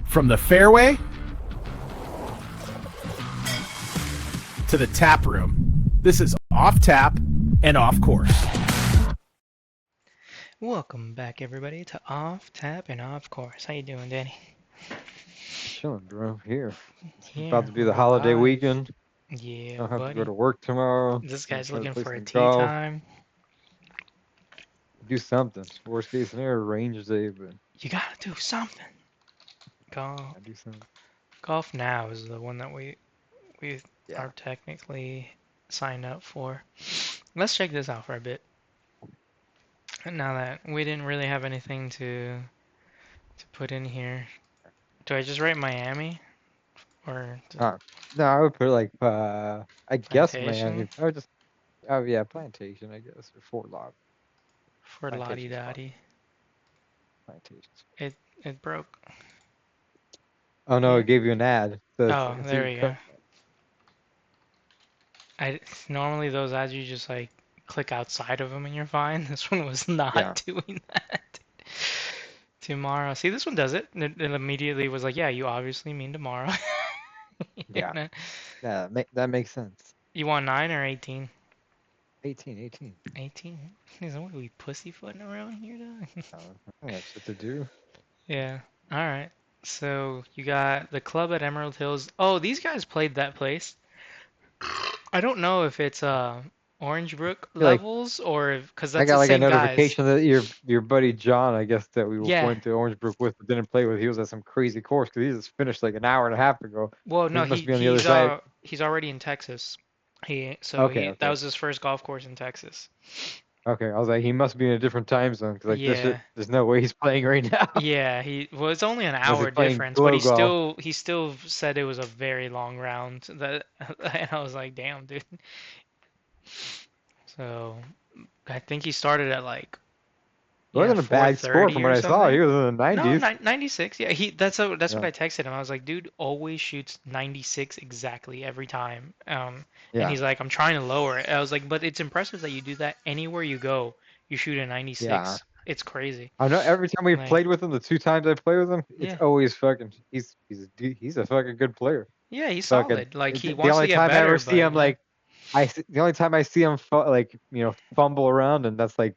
From the fairway to the tap room, this is Off Tap and Off Course. Welcome back, everybody, to Off Tap and Off Course. How you doing, Danny? Chilling, bro. Here. It's about Here, to be the we're holiday live. weekend. Yeah, Don't have to go buddy. to work tomorrow. This Gonna guy's try to looking play for a some tea golf. time. Do something. Worst case scenario, range day, but You gotta do something. Golf, I do something. golf now is the one that we Yeah. are technically signed up for. Let's check this out for a bit. Now that we didn't really have anything to put in here, do I just write Miami or No, I would put like I guess Plantation Miami. I would just yeah, Plantation, I guess, or Fort Lauderdale. for Lottie Plantation's fine. Dottie? Plantation's It broke. fine. Oh no, Yeah. it gave you an ad. So Oh, it's there even we go. cut. I normally those ads you just like click outside of them and you're fine. This one was Yeah. not doing that. Tomorrow. See, this one does it. It immediately was like, yeah, you obviously mean tomorrow. Yeah. Yeah, that makes sense. You want 9 or 18? 18. 18? What are we pussyfooting around here, dog? I have shit to do. Yeah. All right. So you got the club at Emerald Hills. Oh, these guys played that place. I don't know if it's Orange Brook I feel like levels or because I that's got the like a same guys. notification that your buddy John, I guess that we Yeah. went to Orangebrook with, but didn't play with. He was at some crazy course because he just finished like an hour and a half ago. Well, He no, must be on the other side. he's already in Texas. Okay, That okay, was his first golf course in Texas. okay. I was like, he must be in a different time zone because like this shit, Yeah. there's no way he's playing right now. Yeah, he well, it's only an Unless he's hour playing difference, but glow golf. he still said it was a very long round. That and I was like, damn, dude. So I think he started at like It yeah, wasn't a bad score 4:30 from or what I saw. He something. was in the No, 90s. 96. Yeah, that's what Yeah, I texted him. I was like, dude, always shoots 96 exactly every time. And yeah, he's like, I'm trying to lower it. I was like, but it's impressive that you do that anywhere you go. You shoot a yeah. 96. It's crazy. I know every time we've Like, played with him, the 2 times I played with him, it's yeah, always fucking. He's a fucking good player. yeah, he's Fucking. solid. Like he The wants to only get time I ever better, see but him yeah, like the only time I see him like fumble around, and that's like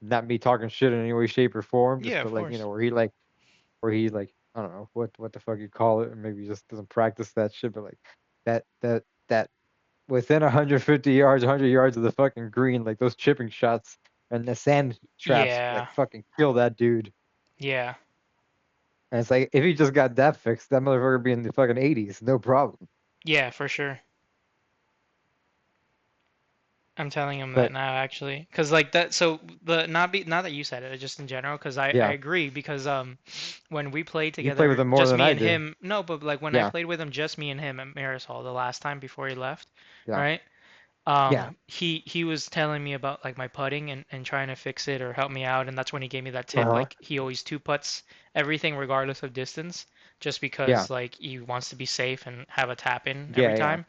not me talking shit in any way, shape, or form. Just yeah, but of like course. where he like I don't know what the fuck you call it, or maybe he just doesn't practice that shit. But like that within 150 yards, 100 yards of the fucking green, like those chipping shots and the sand traps, Yeah, like fucking kill that dude. yeah, And it's like if he just got that fixed, that motherfucker would be in the fucking 80s, no problem. yeah, for sure. I'm telling him that But now, actually, because like that. So the not that you said it, just in general, because I yeah, agree. Because when we played you play with together, him more just than me I and do. him. No, but like when I Yeah, played with him, just me and him at Marisol the last time before he left, yeah, right? yeah. He was telling me about like my putting and trying to fix it or help me out, and that's when he gave me that Uh tip. huh. Like he always two putts everything regardless of distance, just Yeah, because like he wants to be safe and have a tap in every yeah. time,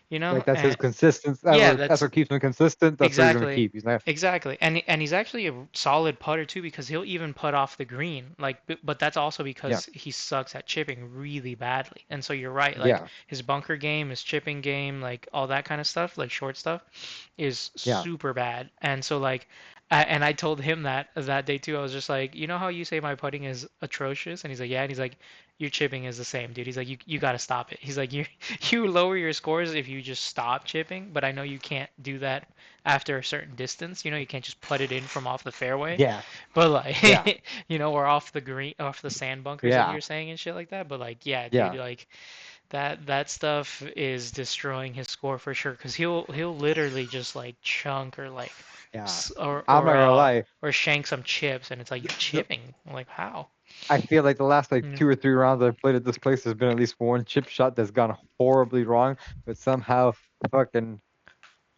you know? Like that's his And consistent. yeah, That's what keeps him consistent. That's what he's gonna exactly. keep. He's not. Exactly. And he's actually a solid putter too because he'll even putt off the green. Like but that's also Yeah, because he sucks at chipping really badly. And so you're right, like yeah, his bunker game, his chipping game, like all that kind of stuff, like short stuff is yeah, super bad. And so like and I told him that day too. I was just like, you know how you say my putting is atrocious? And he's like, yeah. And he's like, your chipping is the same, dude. He's like, you got to stop it. He's like, you lower your scores if you just stop chipping, but I know you can't do that after a certain distance. You know, you can't just put it in from off the fairway. yeah, But yeah, like, or off the green, off the sand bunkers that yeah, you're saying and shit like that. But like, yeah, dude, yeah, like that stuff is destroying his score for sure. Cause he'll literally just like chunk or like yeah. or I'm not gonna lie. shank some chips, and it's like you're The, chipping. I'm like how? I feel like the last like Mm. 2 or 3 rounds I've played at this place has been at least one chip shot that's gone horribly wrong, but somehow fucking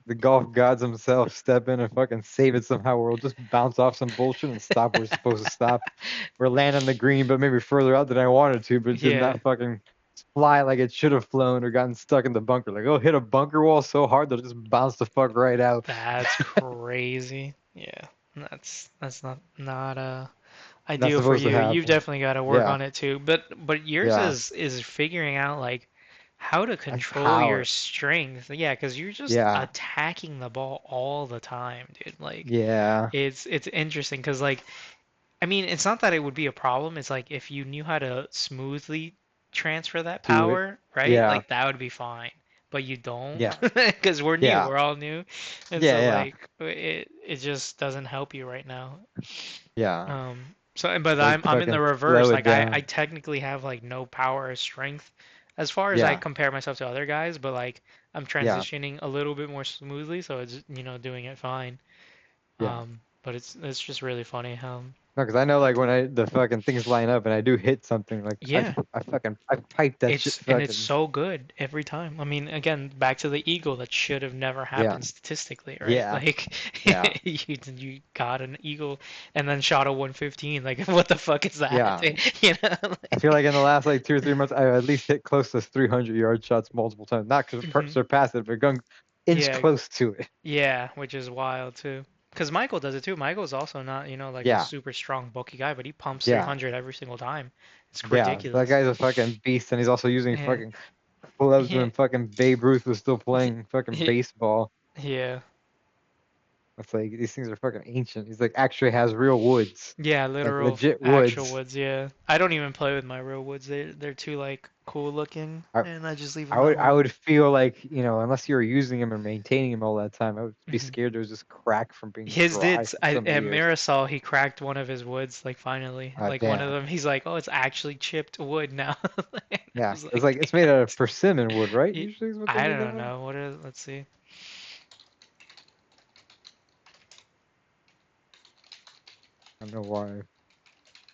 the golf gods themselves step in and fucking save it somehow. Where we'll just bounce off some bullshit and stop where we're supposed to stop. We're landing the green, but maybe further out than I wanted to, but it did Yeah, not fucking fly like it should have flown or gotten stuck in the bunker. Like, oh, hit a bunker wall so hard that it just bounced the fuck right out. that's crazy. Yeah, that's not I Not do for supposed to you. You've happen. definitely got to work Yeah, on it too. But yours yeah. is figuring out like how to Like control your how? strength. Yeah, because you're just Yeah, attacking the ball all the time, dude. Like yeah. it's interesting because like I mean, it's not that it would be a problem. It's like if you knew how to smoothly transfer that Do it. power, right? Yeah, Like that would be fine. But you don't, yeah, because we're new. yeah, We're all new, and yeah, so yeah, like it just doesn't help you right now. yeah. But Like I'm in the fucking reverse. slow it Like I down. technically have like no power or strength as far as I Yeah, compare myself to other guys, but like I'm yeah, transitioning a little bit more smoothly, so it's doing it fine. yeah. But it's just really funny how No, because I know like when the fucking things line up and I do hit something, like yeah. I pipe that shit It's fucking. so good every time. I mean, again, back to the eagle that should have never Yeah, happened statistically, right? yeah, Like yeah, you got an eagle and then shot a 115. Like what the fuck is that? yeah. You know? I feel like in the last like 2 or 3 months, I at least hit close to 300-yard shots multiple times. Not Mhm. surpass it, but going inch Yeah, close to it. yeah, which is wild too. Because Michael does it too. Michael's also not, like a Yeah, super strong, bulky guy, but he pumps yeah, 300 every single time. It's yeah. That ridiculous. guy's a fucking beast, and he's also using Yeah, fucking gloves yeah, when fucking Babe Ruth was still playing fucking yeah, baseball. yeah. It's like these things are fucking ancient. He's like actually has real woods, Yeah, like literal legit actual woods. woods, yeah. I don't even play with my real woods. They're too like cool looking I, and I just leave I them at would I home. would feel like unless you were using him or maintaining him all that time, I would be Hmm. scared there was just crack from being His dry did for I some at years. Marisol he cracked one of his woods like finally. Like one of Damn. them he's like, "Oh, it's actually chipped wood now." And I Yeah, was it's like, like it's made "Damn out of it." persimmon wood, right? It- Usually is what they I make that don't out of. know. What is let's see. I don't know why I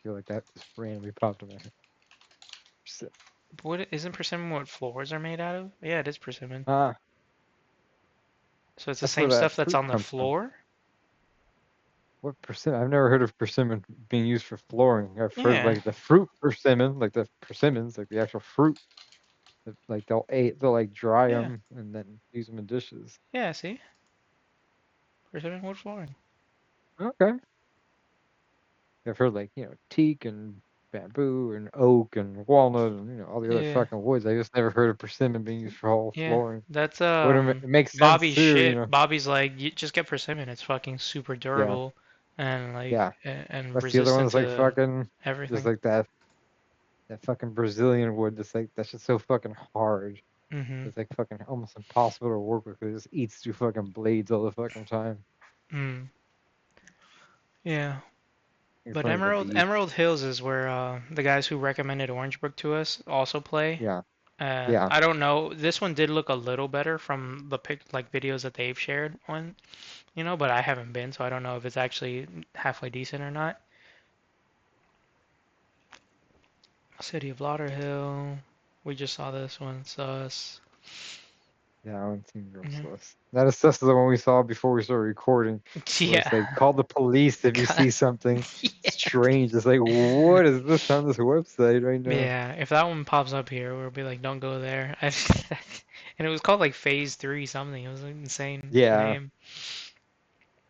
feel like that just randomly popped in my head. What isn't persimmon what floors are made out of? Yeah, it is persimmon. Ah, So it's the that's where same that stuff that's fruit on the comes from. floor? What persimmon? I've never heard of persimmon being used for flooring. I've heard of Yeah. like the fruit persimmon, like the persimmons, like the actual fruit. That, like they'll like dry Yeah. them and then use them in dishes. Yeah, see? Persimmon wood flooring. Okay. I've heard like teak and bamboo and oak and walnut and all the other Yeah. fucking woods. I just never heard of persimmon being used for whole Yeah, flooring. that's It makes sense Bobby's too, shit. Bobby's like, you just get persimmon. It's fucking super Yeah, durable and like yeah. and That's the other one resistant that's like to fucking just everything. like that fucking Brazilian wood that's just so fucking hard. Mhm. It's like fucking almost impossible to work with 'cause it just eats through fucking blades all the fucking time. Mm. Yeah. It's But one of the beasts. Emerald Hills is where the guys who recommended Orangebrook to us also play. Yeah, And yeah. I don't know, this one did look a little better from the videos that they've shared on, but I haven't been, so I don't know if it's actually halfway decent or not. City of Lauderhill. We just saw this one, sus. Yeah, I haven't seen Real Mhm. Sus. That is just the one we saw before we started recording, where it's Yeah. like, call the police if you see God. something Yeah. strange. It's like, what is this on this website right now? Yeah. If that one pops up here, we'll be like, don't go there. And it was called like Phase 3 something. It was an insane Yeah, name.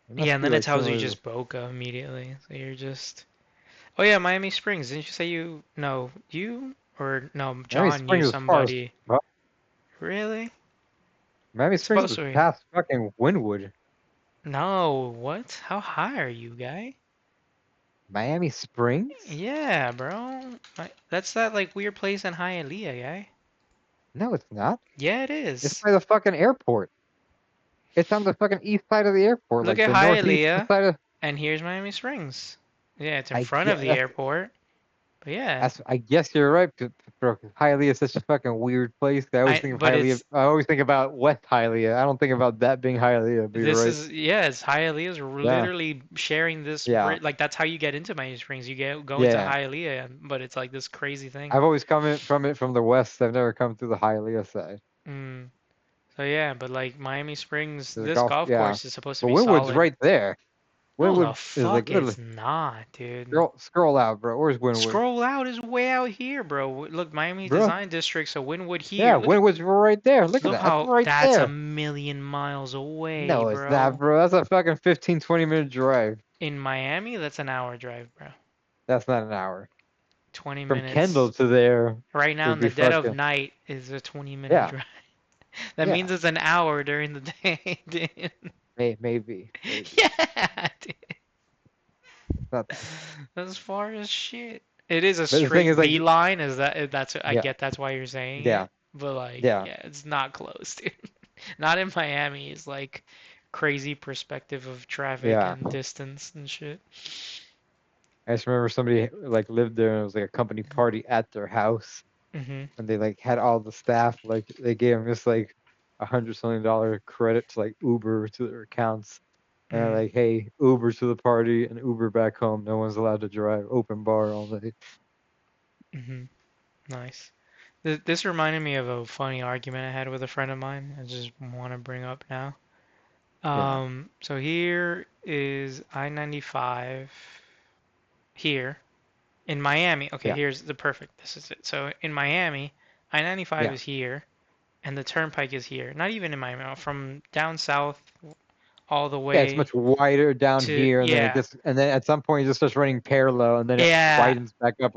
it Yeah, must and be then it like tells you similar to. just Boca immediately. So you're just. Oh yeah, Miami Springs. Didn't you say you? No, you or no? Miami John knew Springs is far as somebody. fuck. Really? Miami It's Springs supposed is to be. past fucking Wynwood. No, what? How high are you, guy? Miami Springs? Yeah, bro. That's that like weird place in Hialeah, guy. No, it's not. Yeah, it It's is. by the fucking airport. It's on the fucking east side of the airport, Look like at the northeast Hialeah, side of. and here's Miami Springs. Yeah, it's in I front of get the airport. But yeah, I guess you're right, bro. Hialeah is such a fucking weird place. I always think of but Hialeah. it's I always think about West Hialeah. I don't think about that being Hialeah. But you're this right. is yeah, it's Hialeah's Yeah, literally sharing this yeah, bridge. Like that's how you get into Miami Springs. You go into yeah. Hialeah, but it's like this crazy thing. I've always come in from it from the west. I've never come through the Hialeah side. Mm. So yeah, but like Miami Springs, There's a this golf, golf yeah. course is supposed to But be Wynwood's solid. right there. No, the Wynwood is like fuck literally. it's not, dude. Scroll out, bro. Where's Wynwood, Scroll out is way out here, bro. Look, Miami bro? Design District, so Wynwood here. Yeah, Wynwood's right there. Look at Look that. That's how right that's a there. million miles away, No, it's not, bro. bro. That's a fucking 15, 20-minute drive. In Miami, that's an hour drive, bro. That's not an hour. 20 From Kendall minutes. to there Right now would in the be dead of fucking night is a 20-minute yeah, drive. That means yeah. it's an hour during the day, dude. Maybe. Yeah, dude. Not, That's far as shit. It is a but the thing straight is, like, V line. Is that that's I yeah, get that's why you're saying yeah, it, but like yeah, yeah, it's not close, dude. Not in Miami. It's like crazy perspective of traffic yeah. and distance and shit. I just remember somebody like lived there and it was like a company party at their house, Mhm. and they like had all the staff like they gave them just like $100 something credit to like Uber to their accounts. And they're Mhm. like, hey, Uber to the party and Uber back home. No one's allowed to drive. Open bar all day. Mhm. Nice. This reminded me of a funny argument I had with a friend of mine. I just want to bring up now. Yeah, So here is I-95 here in Miami. Okay, yeah, here's the perfect. This is it. So in Miami, I-95 yeah. is here and the turnpike is here. Not even in Miami, from down south all the Yeah, it's way much wider down to here, and then yeah. and then at some point it just starts running parallel, and then it Yeah, widens back up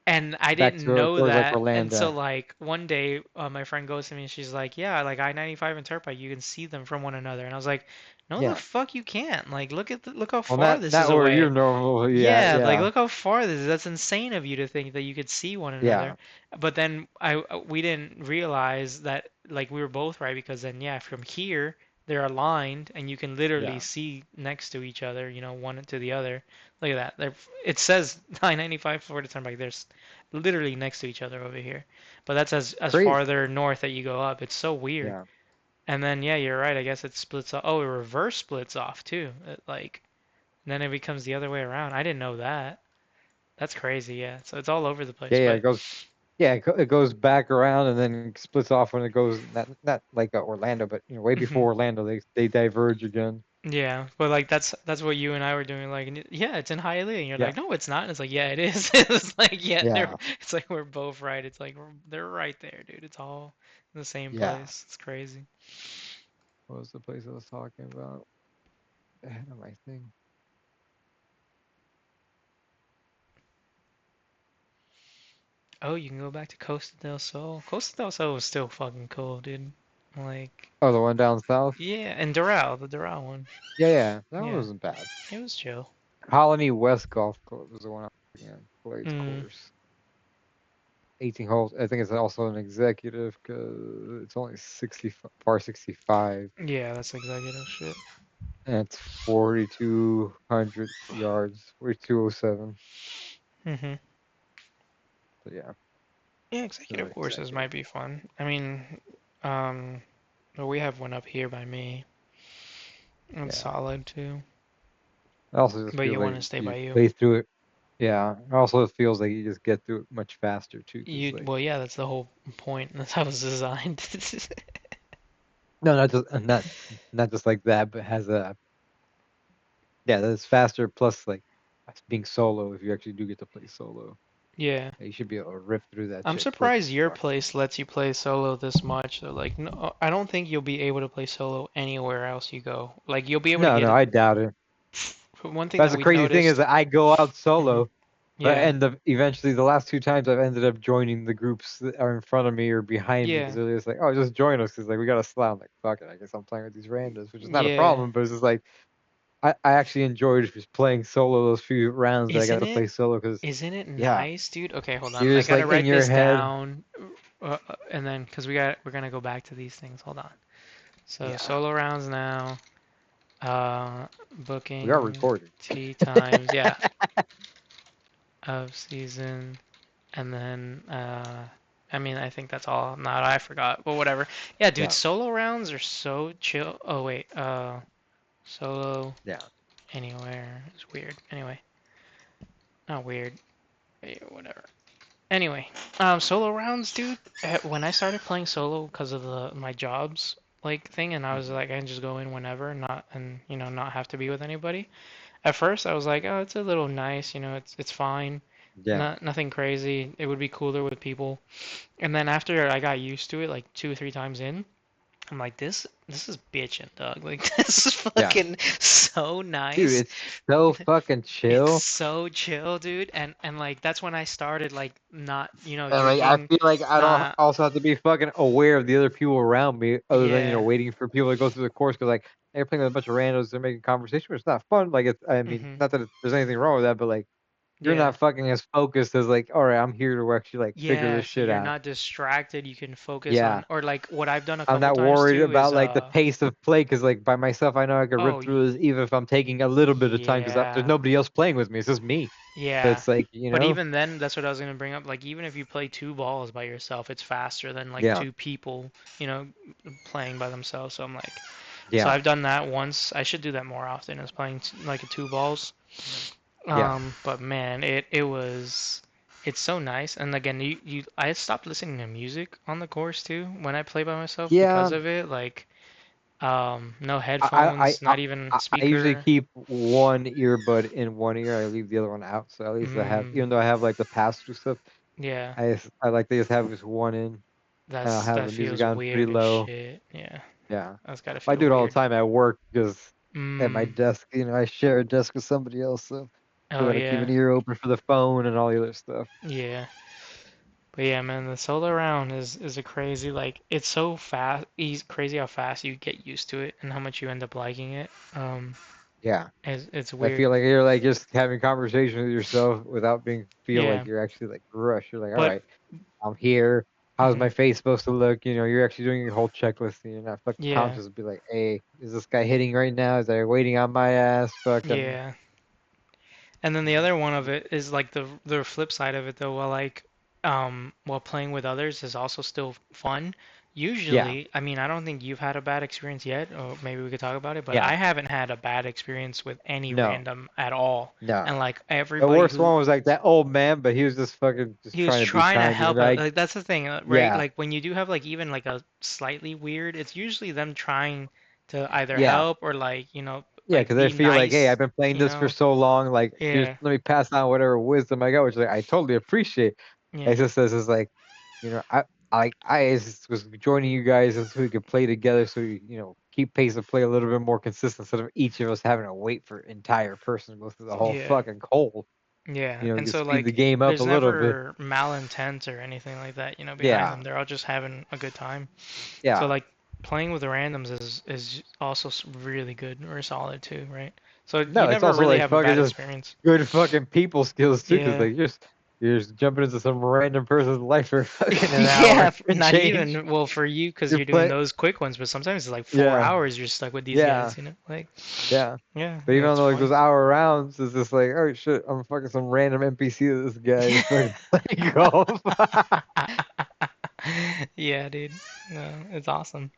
and I back didn't to know towards like that Orlando. until like one day, my friend goes to me and she's like, "Yeah, like I-95 and Turnpike, you can see them from one another." And I was like, "No, the Yeah. fuck you can't! Like, look how Well, far not this is not where you're away." normal. Yeah, Yeah, like yeah, look how far this is. That's insane of you to think that you could see one another. yeah, But then we didn't realize that like we were both right because then yeah, from here they're aligned and you can literally yeah. see next to each other, one to the other. Look at that. It says 995 Florida Turnpike. They're literally next to each other over here. But that's as Crazy. farther north that you go up. It's so weird. Yeah. And then yeah, you're right. I guess it splits off. Oh, it reverse splits off too. Like then it becomes the other way around. I didn't know that. That's crazy, yeah. So it's all over the Yeah, place, yeah. but It goes. Yeah, it goes back around and then splits off when it goes not like Orlando, but way before mhm. Orlando, they diverge again. Yeah, but like that's what you and I were doing. Like, yeah, it's in Hialeah, and you're Yeah, like, no, it's not. And it's like, yeah, it is. It's like, yeah, yeah, it's like we're both right. It's like they're right there, dude. It's all in the same yeah. place. It's crazy. What was the place I was talking about? Ahead of my thing. Oh, you can go back to Costa del Sol. Costa del Sol was still fucking cool, dude. Like, Oh, the one down south. yeah, and Doral, the Doral one. Yeah, yeah. That one Yeah, wasn't bad. it was chill. Colony West Golf Club was the one I was thinking of. Blades Mm, course. 18 holes. I think it's also an executive because it's only 60 par 65 yeah, that's executive shit. and it's 4,200 yards, 4,207. Mhm. So yeah, Yeah, it's an executive courses executive. might be fun. I mean, um, well, we have one up here by me. It's Yeah. solid too. It also just But feels you want like to stay you by you. play through it. Yeah. It also feels like you just get through it much faster too, because like Well, yeah, that's the whole point. That's how it's designed. no, not just like that, but has a yeah, that's faster. Plus like being solo, if you actually do get to play solo, Yeah. you should be able to rip through that I'm shit quick surprised as your fuck. place lets you play solo this much. So, like, no, I don't think you'll be able to play solo anywhere else you go. Like, you'll be able to No, get no, it. I doubt it. One thing That's that the we've crazy thing is noticed. that I go out Hmm. solo, but Yeah. eventually the last two times I've ended up joining the groups that are in front of me or behind me because Yeah. they're just like, oh, just join us because like we got a slot. I'm like, fuck it, I guess I'm playing with these randos, which is not a Yeah. problem, but it's just like I actually enjoyed just playing solo those few rounds that I got Isn't to it? play solo because Isn't it yeah, nice, dude? Okay, hold on. you're I just gotta like in write your this head. down, and then because we're gonna go back to these things. Hold on. So Yeah, solo rounds now. we are Booking recording. tea times. Yeah, of season, and then I mean I think that's all. Not I forgot, but whatever. Yeah, dude, Yeah, solo rounds are so chill. Oh wait, solo yeah, anywhere is weird. Anyway, not weird. Whatever. Anyway, solo rounds, dude. When I started playing solo because of my jobs like thing, and I was mhm, like, I can just go in whenever, not have to be with anybody. At first, I was like, oh, it's a little nice, it's fine, yeah, nothing crazy. It would be cooler with people. And then after I got used to it, like two or three times in, I'm like, this is bitchin', dog. Like this is Yeah. fucking so Dude, nice. it's so fucking It's chill. so chill, dude. And like that's when I started like not, And like I drinking. feel like I don't Not also have to be fucking aware of the other people around me, other than yeah. waiting for people to go through the course. Because like they're playing with a bunch of randos, they're making conversation, which is not fun. Like it's, I mean, Hmm. not that there's anything wrong with that, but like you're Yeah. not fucking as focused as like, all right, I'm here to actually like figure Yeah, this so shit you're out. not distracted. You can focus Yeah, on, or like what I've done a I'm couple not times worried too is about like the pace of play because like by myself, I know I could oh rip through this even if I'm taking a little bit of time because there's yeah. nobody else playing with me. It's just me. So Yeah. it's like But even then, that's what I was gonna bring up. Like even if you play two balls by yourself, it's faster than like yeah, two people, you know, playing by themselves. So I'm like, so yeah, I've done that once. I should do that more often, is playing like a two balls. yeah. But man, it's so nice. And again, I stopped listening to music on the course too when I play by myself Yeah, because of it. Like, no I headphones, not even I usually speaker. keep one earbud in one ear. I leave the other one out. So at least I have, Mm, even though I have like the pass through stuff, yeah, I like to just have just one in, and I'll have that the music feels on pretty weird as low. shit. Yeah, Yeah, that's gotta I feel do it all the weird. time at work because at my Mm, desk, I share a desk with somebody else, so still oh gotta keep an yeah, ear open for the phone and all the other stuff. yeah. But yeah, man, the solo round is a crazy like it's so fast. It's crazy how fast you get used to it and how much you end up liking it. Yeah, It's I weird. feel like you're like just having conversation with yourself without being feel like Yeah, you're actually like rushed. You're like, all but right. I'm here. How's mhm, my face supposed to look? You're actually doing your whole checklist and you're not fucking yeah, conscious. Be like, hey, is this guy hitting right now? Is there waiting on my ass? Fucking. yeah. And then the other one of it is like the flip side of it though, while playing with others is also still fun. Yeah, Usually, I mean, I don't think you've had a bad experience yet, or maybe we could talk about it, but yeah. I haven't had a bad experience with any No, random at all. no. And like The everybody worst who one was like that old man, but he was just fucking just he was trying to be trying to kind. help out. Like, Like that's the thing, right? yeah, Like when you do have like even like a slightly weird, it's usually them trying to either yeah, help or like, yeah. like Because I be feel like, hey, nice, I've been playing you this for know? so long. Like, here's Yeah. let me pass on whatever wisdom I got, which like I totally appreciate. It's Yeah. just this is like, I just was joining you guys so we could play together, so we, keep pace of play a little bit more consistent instead of each of us having to wait for entire person to go through the whole Yeah. fucking cold. Yeah, We and can so speed the like game up a there's little bit. never malintent or anything like that, behind Yeah, them. They're all just having a good time. So yeah. like playing with the randoms is also really good or solid too, right? So you No, it's never also really like have a fucking bad just experience. good fucking people skills too, because Yeah. like you're just jumping into some random person's life for fucking an hour Yeah, and not change. even well for you because You're you're doing play, those quick ones, but sometimes it's like four yeah, hours you're stuck with these yeah, guys, Like, yeah. yeah, But even it's on like fun. those hour rounds, it's just like, oh shit, I'm fucking some random NPC that this guy is fucking playing golf. Yeah, dude. No, it's awesome.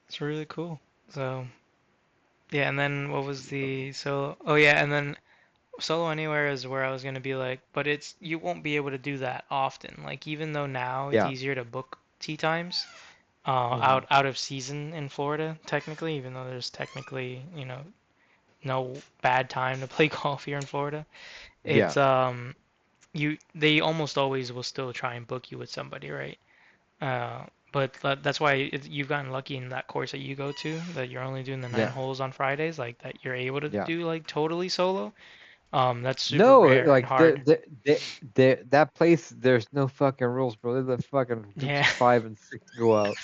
It's really cool. So. Yeah, and then what was the solo? Oh yeah, and then solo anywhere is where I was gonna be like, but it's you won't be able to do that often. Like even though now it's Yeah. easier to book tee times, Hmm. out of season in Florida technically, even though there's technically no bad time to play golf here in Florida. It's Yeah. they almost always will still try and book you with somebody, right? But that's why you've gotten lucky in that course that you go to, that you're only doing the nine Yeah. holes on Fridays, like that you're able to Yeah. do like totally solo. That's super No, rare and like hard. that place, there's no fucking rules, bro. They let fucking groups Yeah. of 5 and 6 go out.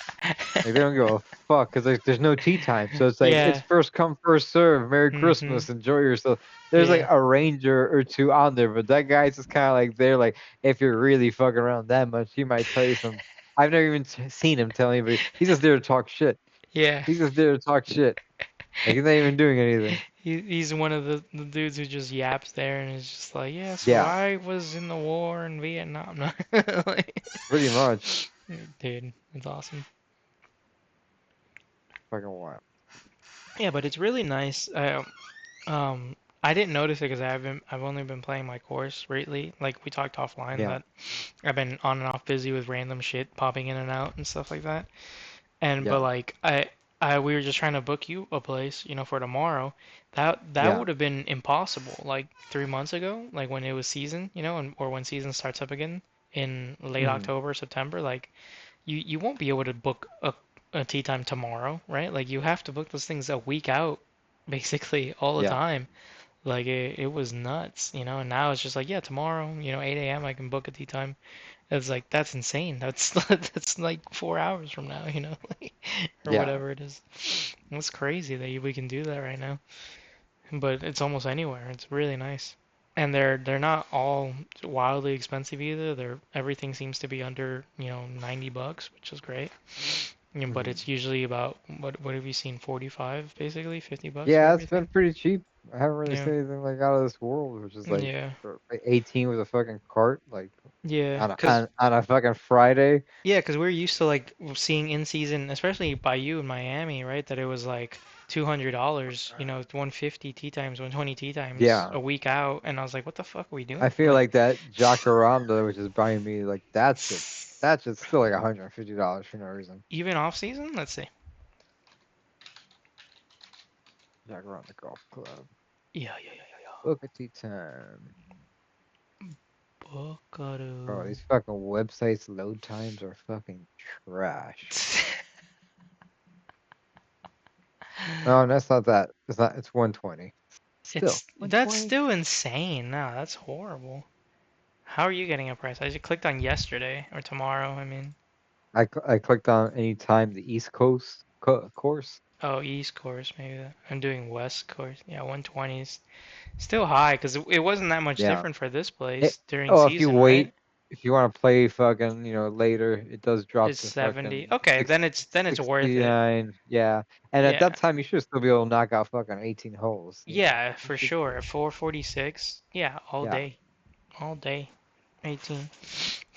Like they don't give a fuck because there's no tea time. So it's like it's Yeah. first come first serve. Merry Hmm. Christmas, enjoy yourself. There's like Yeah. a ranger or two on there, but that guy's just kind of like there. Like if you're really fucking around that much, he might tell you some. I've never even seen him tell anybody. He's just there to talk shit. Yeah. He's just there to talk shit. Like he's not even doing anything. He's one of the dudes who just yaps there and is just like, yeah, so Yeah, I was in the war in Vietnam. Like, pretty much. dude, it's awesome. Fucking wild. Yeah, but it's really nice. I didn't notice it because I've only been playing my course lately. Like we talked offline Yeah, that I've been on and off busy with random shit popping in and out and stuff like that. And but yeah, like I we were just trying to book you a place, for tomorrow. That yeah. would have been impossible like 3 months ago, like when it was season, or when season starts up again in late Hmm. October, September. Like you won't be able to book a tee time tomorrow, right? Like you have to book those things a week out, basically all the Yeah. time. Like it was nuts, you know. And now it's just like, yeah, tomorrow, 8 a.m. I can book a tee time. It's like that's insane. That's that's like 4 hours from now, like, or Yeah. whatever it is. It's crazy that we can do that right now. But it's almost anywhere. It's really nice. And they're not all wildly expensive either. Everything seems to be under, $90, which is great. Yeah, but Hmm. it's usually about what have you seen? 45 basically, $50 for Yeah, it's been everything. pretty cheap. I haven't really Yeah. seen anything like out of this world, which is like Yeah. for 18 with a fucking cart, like Yeah, on a, 'cause on a fucking Friday. yeah, 'cause we're used to like seeing in season, especially by you in Miami, right? That it was like $200, 150 tea times, 120 tea times Yeah. a week out, and I was like, what the fuck are we I doing? feel like that Jacaranda, which is buying me like that's just still like $150 for no reason. Even off season? Let's see. Jacaranda Golf Club. Yeah, yeah, yeah, Book a tea time. yeah, Bro, Bocado. these fucking websites load times are fucking trash. No, that's not that. It's not. It's 120. Still That's 120. still insane. No, that's horrible. How are you getting a price? I just clicked on yesterday or tomorrow, I mean. I clicked on any time the East Coast course. Oh, East course, maybe. I'm doing West course. Yeah, 120s. Still high because it wasn't that much Yeah. different for this It, place during oh, if you season, right? wait, if you want to play fucking, later, it does drop It's to 70. fucking Okay, six, then it's worth it. 69. Yeah. And at Yeah. that time, you should still be able to knock out fucking 18 holes. Yeah, You for should sure. still. At 446, yeah, all Yeah. day. All day. 18.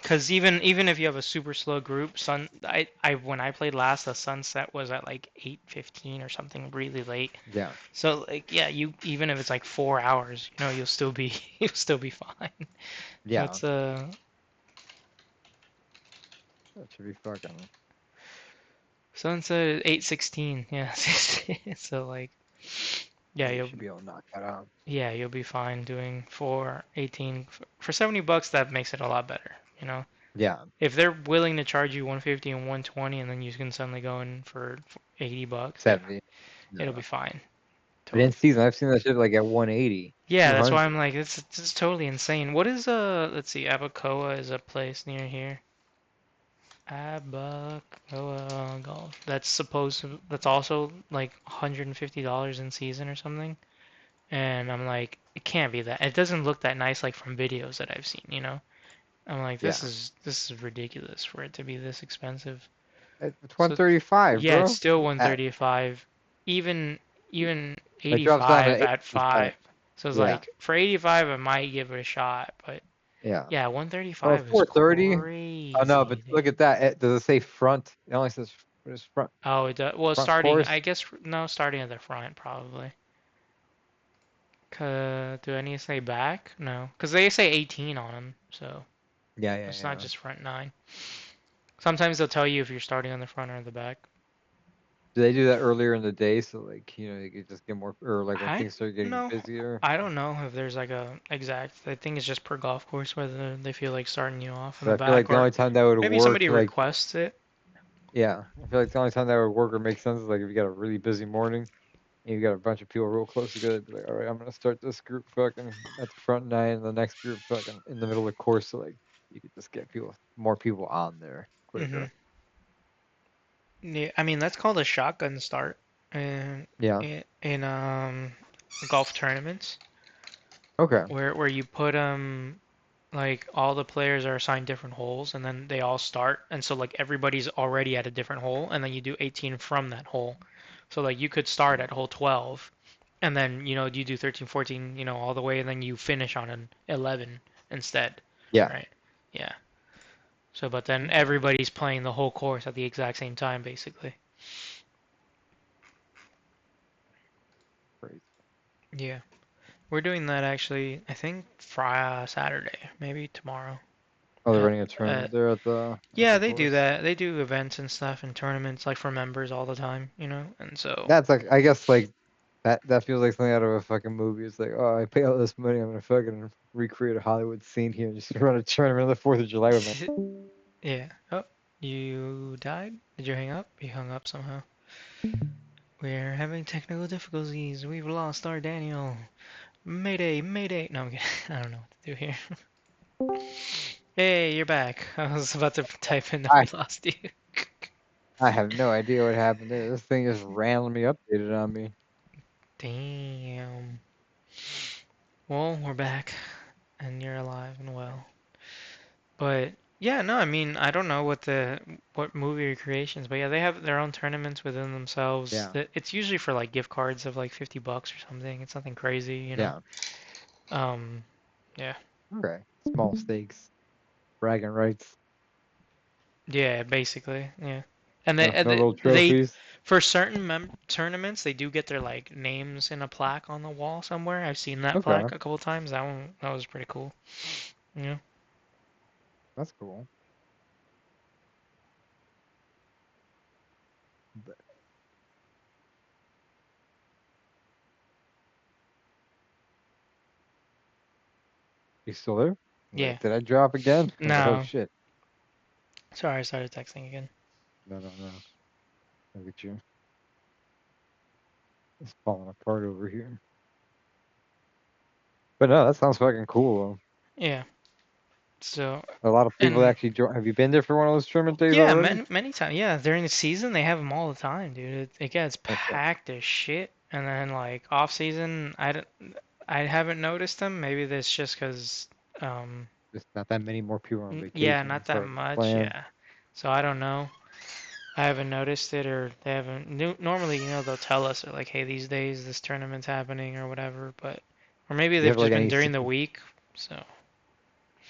Because even if you have a super slow group, I when I played last, the sunset was at like 8:15 or something really late. Yeah. So like yeah, you even if it's like 4 hours, you'll still be you'll still be fine. Yeah. What's That should be fucking. sunset is 8:16? Yeah, so like yeah, Yeah, you you'll should be able to knock that out. yeah you'll be fine doing 418 for $70. That makes it a lot better. Yeah. If they're willing to charge you 150 and 120, and then you can suddenly go in for $80, yeah, 70. it'll be No. fine. But Totally in fine. season, I've seen that shit like at 180, Yeah, that's why I'm 200. like, it's totally insane. What is let's see, Abacoa is a place near here. Abacoa Golf. That's also like $150 in season or something. And I'm like, it can't be that. It doesn't look that nice like from videos that I've seen. I'm like, this Yeah. is this is ridiculous for it to be this expensive. It's So 135, yeah, it's bro. still At, 135. Even it drops down to 85 at 85. 5. So it's Yeah. like for 85 I might give it a shot, but Yeah. yeah, Oh, 135 is 430. Oh no, but crazy, look dude. at that. Does it say front? It only says what is front Oh, it does. Well, front starting, course. I guess, no, starting at the front, probably. Do any say back? No. Because they say 18 on them, so Yeah, yeah, it's not yeah. just front 9. Sometimes they'll tell you if you're starting on the front or the back. Do they do that earlier in the day so like you could just get more or like when I things start getting no, busier? I don't know if there's like a exact. I think it's just per golf course whether they feel like starting you off in the But I feel like back the or only time that would maybe work, somebody like requests it. yeah, I feel like the only time that would work or make sense is like if you got a really busy morning and you got a bunch of people real close together, be like, all right, I'm gonna start this group fucking at the front nine, and the next group fucking in the middle of the course, so like you could just get more people on there Hmm. quicker. Yeah, I mean that's called a shotgun start in Yeah. in golf tournaments Okay. where you put like all the players are assigned different holes and then they all start and so like everybody's already at a different hole and then you do 18 from that hole. So like you could start at hole 12 and then you do 13, 14, all the way and then you finish on an 11 instead, Yeah. right? Yeah. So but then Okay. everybody's playing the whole course at the exact same time basically. Great. Yeah. We're doing that actually, I think Friday, Saturday, maybe tomorrow. Oh, they're At, running a at tournament there at the Yeah, they do course. that. They do events and stuff and tournaments like for members all the time. And so That's like I guess like that feels like something out of a fucking movie. It's like, oh, I pay all this money, I'm gonna fucking recreate a Hollywood scene here and just run a tournament on the 4th of July with my yeah. Oh. You died? Did you hang up? You hung up somehow. We're having technical difficulties. We've lost our Daniel. Mayday, mayday. No, I'm kidding. I don't know what to do here. Hey, you're back. I was about to type in that we I lost you. I have no idea what happened there. This thing just randomly updated on me. Damn. Well, we're back, and you're alive and well. But yeah, no, I mean, I don't know what movie recreations, but yeah, they have their own tournaments within themselves. Yeah, It's usually for like gift cards of like $50 or something. It's nothing crazy, you know. yeah. Um, yeah, Okay. Small stakes, bragging rights. yeah, basically, yeah. And No, no they real they trophies. for certain mem tournaments they do get their like names in a plaque on the wall somewhere. I've seen that Okay, plaque a couple times. That was pretty cool. Yeah. that's cool. But you still there? Yeah. Wait, did I drop again? I was like, oh No, shit. sorry, I started texting again. No, no, no. Look at you. It's falling apart over here. But no, that sounds fucking cool. Yeah. So, A lot of people and actually join. Have you been there for one of those tournament days yeah, already? many times. Yeah, during the season they have them all the time, dude. It gets Okay. packed as shit. And then like off season, I haven't noticed them. Maybe that's just 'cause Just not that many more people on yeah, vacation and not that starting to much. plan. Yeah. So I don't know. I haven't noticed it, or they haven't. Normally, they'll tell us, or like, hey, these days this tournament's happening, or whatever. But or maybe Do you they've have just like been during the week. So.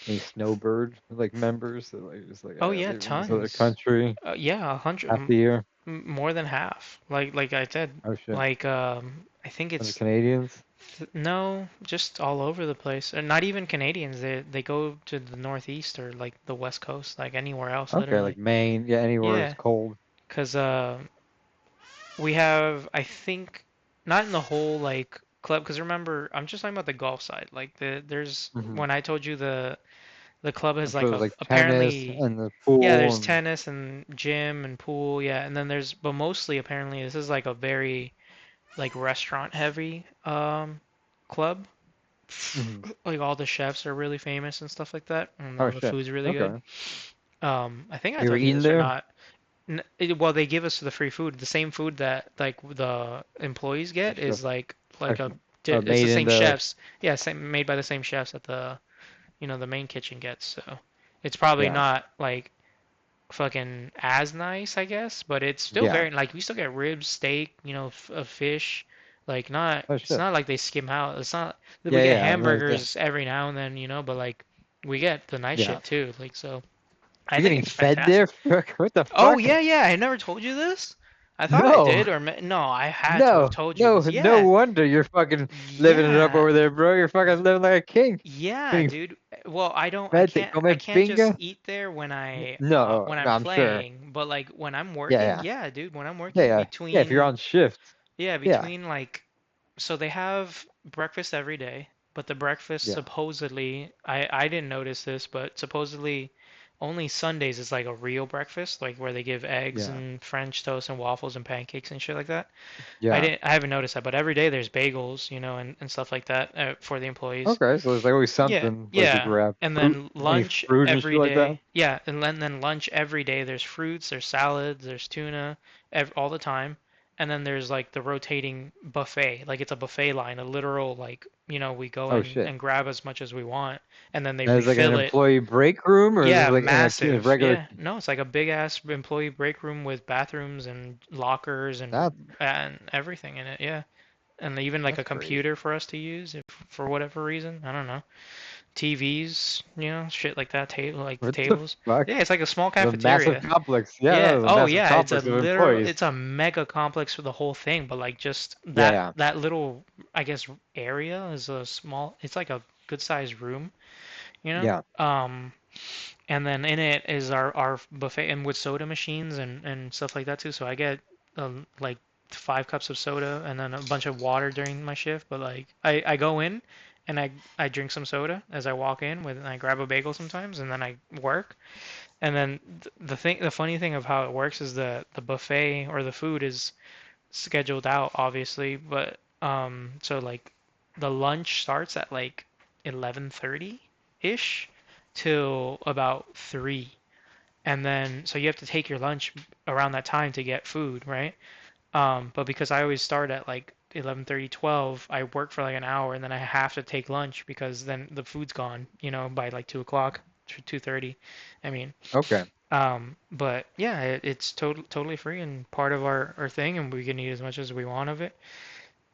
any snowbird like members that like just like Oh I yeah, live in this other tons. country Yeah, half the year? more than half. Like I said, Oh shit. like I think And the it's Canadians? no, just all over the place. And not even Canadians. They go to the Northeast or like the West Coast, like anywhere else, Okay, literally. like Maine, yeah, anywhere it's Yeah, cold. 'cause we have I think not in the whole like club. 'Cause remember, I'm just talking about the golf side. Like there's Hmm. when I told you the club I'm has sure like there's a like tennis apparently and the yeah, pool there's and tennis and gym and pool, yeah, and then there's but mostly apparently this is like a very like restaurant heavy club. hmm. Like all the chefs are really famous and stuff like that, and Oh all the shit. food's really Okay. good. I think I You ever told you eaten this or there? not. Well, they give us the free food. The same food that like the employees The get chef is like a actually it's the made in same the chefs. Yeah, same made by the same chefs that the main kitchen gets. So it's probably yeah. not like fucking as nice, I guess, but it's still Yeah. very like we still get ribs, steak, fish. Like not, Oh it's shit. not like they skim out. It's not that we Yeah, get yeah. I mean, yeah. hamburgers every now and then, but like we get the nice Yeah. shit too. Like so, I You're think getting it's fed there? fantastic. What the Oh fuck? yeah, yeah. I never told you this. I thought I No. did, or no, I had to have No. told you No. this. No Yeah, wonder you're fucking living it up yeah, over there, bro. You're fucking living like a king. yeah, Getting dude. Well, fed. I Come can't just pinga? eat there No. when No, I'm I'm sure. playing, but like when I'm Yeah, working, yeah. yeah, dude, when I'm Yeah, working yeah. Yeah, if you're between on shift. yeah, Yeah. between like so they have breakfast every day, but the breakfast Yeah. supposedly I didn't notice this, but supposedly only Sundays is like a real breakfast, like where they give eggs Yeah. and French toast and waffles and pancakes and shit like that. Yeah. I haven't noticed that, but every day there's bagels, and stuff like that for the employees. Okay, so there's like always Yeah, something like to yeah. grab. And Fruit, then any lunch fruit and shit every like that. day. Yeah, and then lunch every day. There's fruits, there's salads, there's tuna, all the time. And then there's like the rotating buffet. Like it's a buffet line, a literal like, we go Oh in shit. and grab as much as we want, and then they And is like an refill it. employee break room, or is this Yeah, like in a massive. regular? Yeah. No, it's like a big ass employee break room with bathrooms and lockers That and everything in it. Yeah. And even like that's a crazy. computer for us to use if for whatever reason. I don't know. TVs, shit like that, like What the tables. fuck? Yeah, it's like a small It's a massive cafeteria. complex. Yeah, Yeah. no, it's a Oh, massive yeah. complex of employees. It's a mega complex for the whole thing, but like just Yeah, that yeah, that little, I guess, area is a small. It's like a good sized room, you know. yeah. Um, and then in it is our buffet and with soda machines and stuff like that too. So I get like 5 cups of soda and then a bunch of water during my shift. But like I go in and I drink some soda as I walk in with and I grab a bagel sometimes and then I work And then the funny thing of how it works is the buffet or the food is scheduled out, obviously, but so like the lunch starts at like 11:30 ish till about 3. And then so you have to take your lunch around that time to get food, right? But because I always start at like 11:30, 12, I work for like an hour and then I have to take lunch because then the food's gone, by like 2 o'clock, 2:30. I mean, Okay. but yeah, it's totally free and part of our thing, and we can eat as much as we want of it.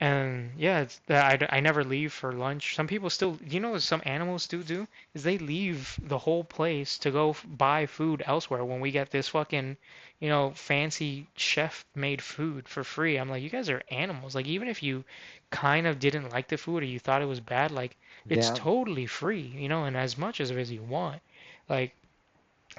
And yeah, it's that I never leave for lunch. Some people still, what some animals do is they leave the whole place to go buy food elsewhere when we get this fucking, fancy chef-made food for free. I'm like, you guys are animals. Like, even if you kind of didn't like the food or you thought it was bad, like, it's Yeah. totally free, and as much as you want. Like,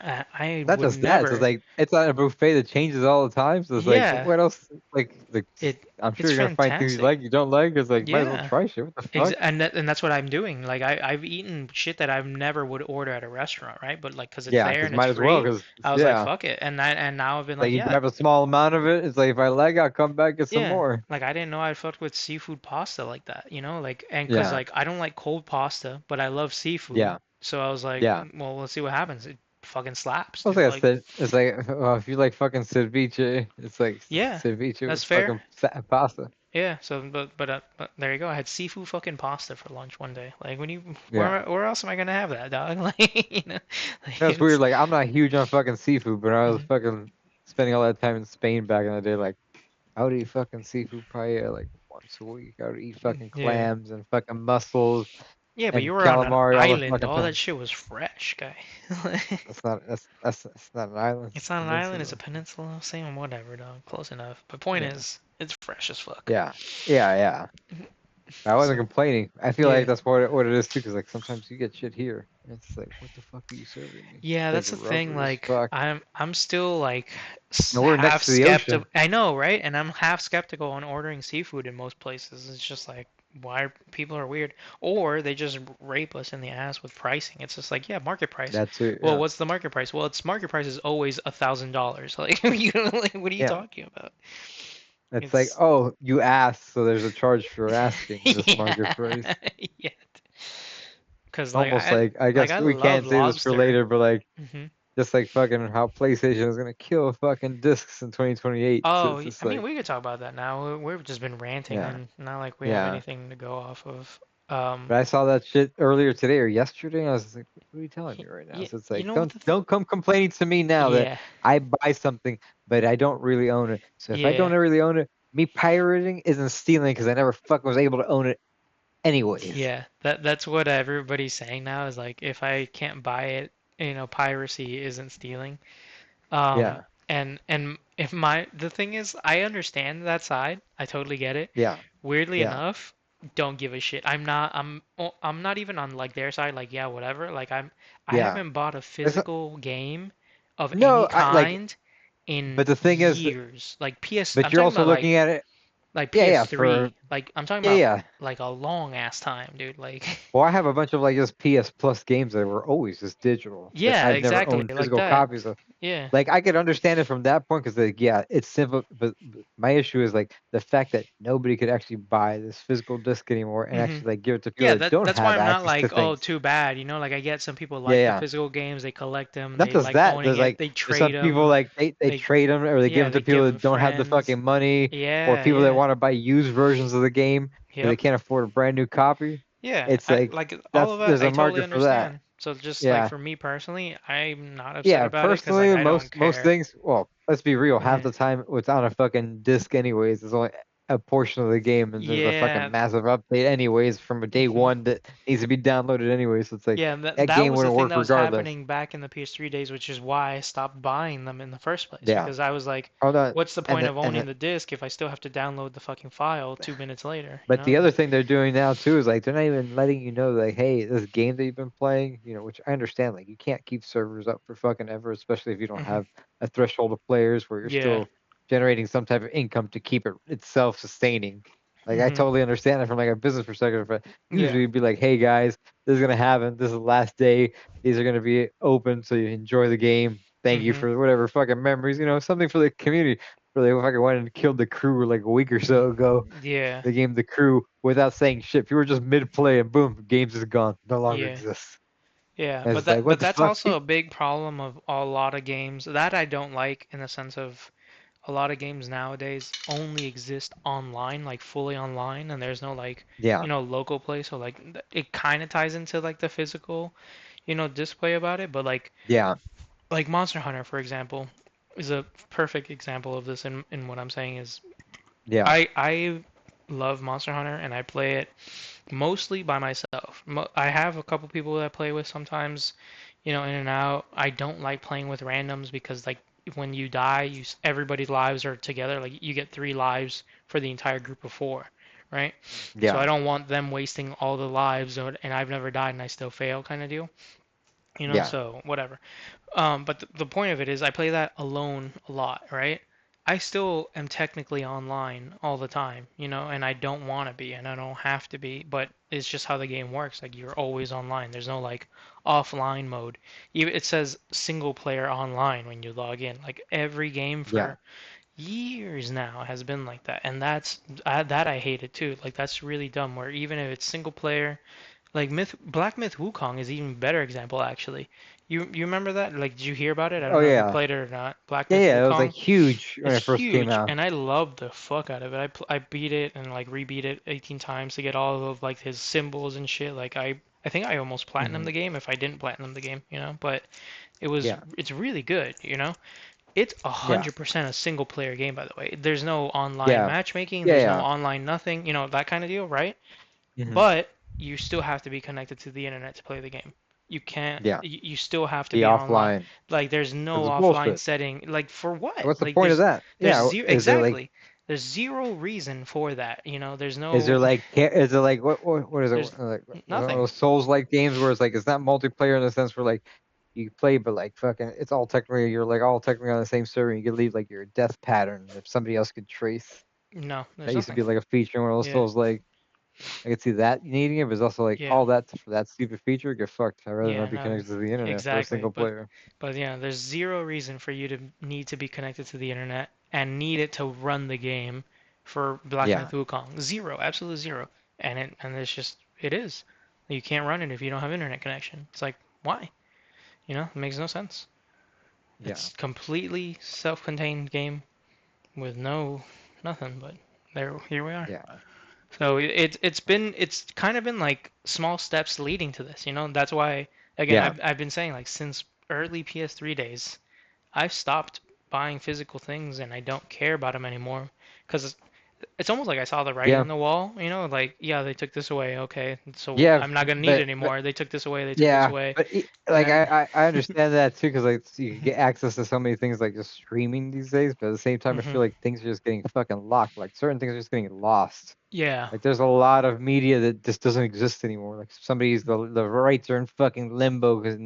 I Not would just that. So it's never. like it's not a buffet that changes all the time. So it's like, Yeah, what else? Like it I'm it's sure you're gonna find things you fantastic. like, you don't like. It's like might as well Yeah. try shit. What the fuck? And that's what I'm doing. Like I've eaten shit that I never would order at a restaurant, right? But like, 'cause it's Yeah, there because and it's might as well. free, Because I was like, yeah, fuck it. And now I've been like like, you yeah, grab a small amount of it. It's like if I like, I'll come back get some yeah. more. Like I didn't know I fucked with seafood pasta like that, Like, and 'cause Yeah, like I don't like cold pasta, but I love seafood. yeah, So I was like, yeah. well, let's see what happens. It fucking slaps, I was dude. like I Like, said, it's like if you like fucking ceviche, it's like yeah, ceviche that's with fair. fucking pasta. Yeah, so but there you go. I had seafood fucking pasta for lunch one day. Like when you Yeah. where else am I gonna have that, dog? Like like That's weird. it's Like I'm not huge on fucking seafood, but I was mhm. fucking spending all that time in Spain back in the day. Like I would eat fucking seafood probably like once a week. I would eat fucking Yeah. clams and fucking mussels Yeah, but and you were on an calamari all the island. fucking All that time. shit was fresh, guy. That's not an island. It's It's a not an island, it's a peninsula. peninsula. Same, whatever, dog. Close enough. But point Yeah. is, it's fresh as fuck. Yeah. Yeah. Yeah. I wasn't So, complaining. I feel like yeah. that's what it is too. Cause like sometimes you get shit here, and it's like, what the fuck are you serving me? Yeah, It's like that's the thing. rubber as Like, fuck. I'm still like And we're half next to the skeptical. ocean. I know, right? And I'm half skeptical on ordering seafood in most places. It's just like, why people are weird, or they just rape us in the ass with pricing. It's just like, yeah, market price. That's it. Well, Yeah. what's the market price? Well, its market price is always $1,000. Like, like, what are you Yeah. talking about? It's like, It's oh, you asked, so there's a charge for asking this market yeah, price. yeah. Because like Almost I like I like guess I we love can't say this for lobster. later, but like hmm just like fucking how PlayStation is gonna kill fucking discs in 2028. So Oh, it's just I mean, like, we could talk about that now. We've just been ranting yeah, and not like we have yeah. anything to go off of. But I saw that shit earlier today or yesterday. And I was just like, what are you telling me right now? Yeah, So it's you like, know what don't come complaining to me now that yeah, I buy something, but I don't really own it. So if I yeah, don't really own it, me pirating isn't stealing because I never fucking was able to own it anyways. yeah. That's what everybody's saying now is like if I can't buy it, piracy isn't stealing. Um, Yeah, and if the thing is, I understand that side. I totally get it. yeah, Weirdly yeah, enough, don't give a shit. I'm not even on like their side. Like, yeah, whatever. Like I yeah. haven't bought a It's, physical game of no, any I like, kind in but the thing is, years. Like but I'm you're talking also about looking at it. like Yeah, yeah, for PS3. Like I'm talking yeah, about yeah. like a long ass time, dude. Like Well, I have a bunch of like just PS Plus games that were always just digital that yeah, I've never exactly. owned Like physical that. copies of. Yeah. Like I could understand it from that point because like yeah, it's simple. But my issue is like the fact that nobody could actually buy this physical disc anymore and hmm actually like give it to people Yeah, that don't that's why have I'm not access to like, oh, things. too bad. Like I get some people Yeah, like the yeah. physical games, they collect them, Not they just like that. owning There's it, like they there's trade some people them, like they they trade them or they give yeah, it to they people give them that don't have the friends. fucking money or Yeah, people that yeah. want to buy used versions of the game because they Yep. can't afford a brand new copy. Yeah, It's I like like all that's of that. there's I a totally market for that. understand. So just like Yeah. for me personally, I'm not upset Yeah, about it because like personally, I don't most care. things. Well, let's be real. Half Yeah. the time, what's on a fucking disc, anyways, is only a portion of the game, and there's a fucking Yeah. massive update, anyways, from a day mhm. one that needs to be downloaded, anyways. So it's like Yeah, and that that that game was the wouldn't thing work that was regardless. happening back in the PS3 days, which is why I stopped buying them in the first place Yeah. because I was like, Hold on, what's the and point then of and owning then, the disc if I still have to download the fucking file 2 minutes later, but the other Like, thing they're doing now too is like they're not even letting you know like, hey, this game that you've been playing, which I understand, like you can't keep servers up for fucking ever, especially if you don't mhm. have a threshold of players where you're Yeah. still generating some type of income to keep it itself sustaining. Like I Mhm. totally understand it from like a business perspective, but Yeah. usually it'd be like, hey guys, this is gonna happen. This is the last day. These are gonna be open, so you enjoy the game. Thank you Mhm. for whatever fucking memories, something for the community. For like fucking went and killed the crew like a week or so ago. Yeah. The game, the crew, without saying shit. If you were just mid play and boom, games is gone, no longer Yeah. exists. Yeah, And but it's like, that what but the that's fuck? also a big problem of a lot of games that I don't like in the sense of a lot of games nowadays only exist online, like fully online, and there's no like, Yeah, local play. So like it kind of ties into like the physical, display about it. But yeah, like Monster Hunter, for example, is a perfect example of this. In what I'm saying is yeah, I love Monster Hunter and I play it mostly by myself. I have a couple people that I play with sometimes, in and out. I don't like playing with randoms because like when you die, everybody's lives are together. Like you get 3 lives for the entire group of 4, right? So yeah, I don't want them wasting all the lives and I've never died and I still fail kind of deal. yeah, So whatever. But the point of it is I play that alone a lot, right? I still am technically online all the time, and I don't want to be and I don't have to be, but it's just how the game works. Like you're always online. There's no like offline mode. Even it says single player online when you log in. Like every game yeah, for years now has been like that, and that I hate it too. Like that's really dumb. Where even if it's single player, like Black Myth Wukong is even better example actually. You remember that? Like, did you hear about it? I don't oh know if you yeah, played it or not. Black yeah, Myth yeah. It was like Wukong. huge when It's it first came huge, out. and I love the fuck out of it. I beat it and like rebeat it 18 times to get all of like his symbols and shit. Like I think I almost platinum Hmm. the game if I didn't platinum the game, But Yeah, it's really good. It's a yeah, 100% a single player game, by the way. There's no online yeah, matchmaking. yeah, There's no yeah. online nothing. That kind of deal, right? Hmm. But you still have to be connected to the internet to play the game. You can't. Yeah, You still have to the be online. offline. Like there's no Because it's offline bullshit. setting. Like for Like, what? what's the Like point of that? there's Yeah, zero is there like, exactly. There's zero reason for that. There's is there no. like, is it like, what is it? There's Like one of nothing. those Souls like games where it's like it's not multiplayer in the sense where like you play, but like fucking, it's all technically you're like all technically on the same server. And you could leave like your death pattern if somebody else could trace. No, That there's used to nothing. be like a feature in one of those Yeah. Souls like. I could see that needing it, but it's also like Yeah. all that for that stupid feature. Get fucked. I'd rather Yeah. not be No. connected to the internet for a Exactly. single But player. but yeah, there's zero reason for you to need to be connected to the internet and need it to run the game for Black Myth Yeah, Wukong. Zero, absolute zero. And it's just it is. You can't run it if you don't have internet connection. It's like why? It makes no sense. yeah, It's completely self-contained game with no nothing. But here we are. yeah, So it's kind of been like small steps leading to this. That's why again yeah, I've been saying like since early PS3 days I've stopped buying physical things and I don't care about them anymore because it's almost like I saw the writing yeah, on the wall, like yeah, they took this away, okay, so yeah. I'm not gonna need it But anymore. They took this away, they took this yeah, away, but and like then I understand that too because like so you can get access to so many things like just streaming these days, but at the same time I hmm feel like things are just getting fucking locked. Like certain things are just getting lost. yeah, Like there's a lot of media that just doesn't exist anymore. Like somebody's the rights are in fucking limbo because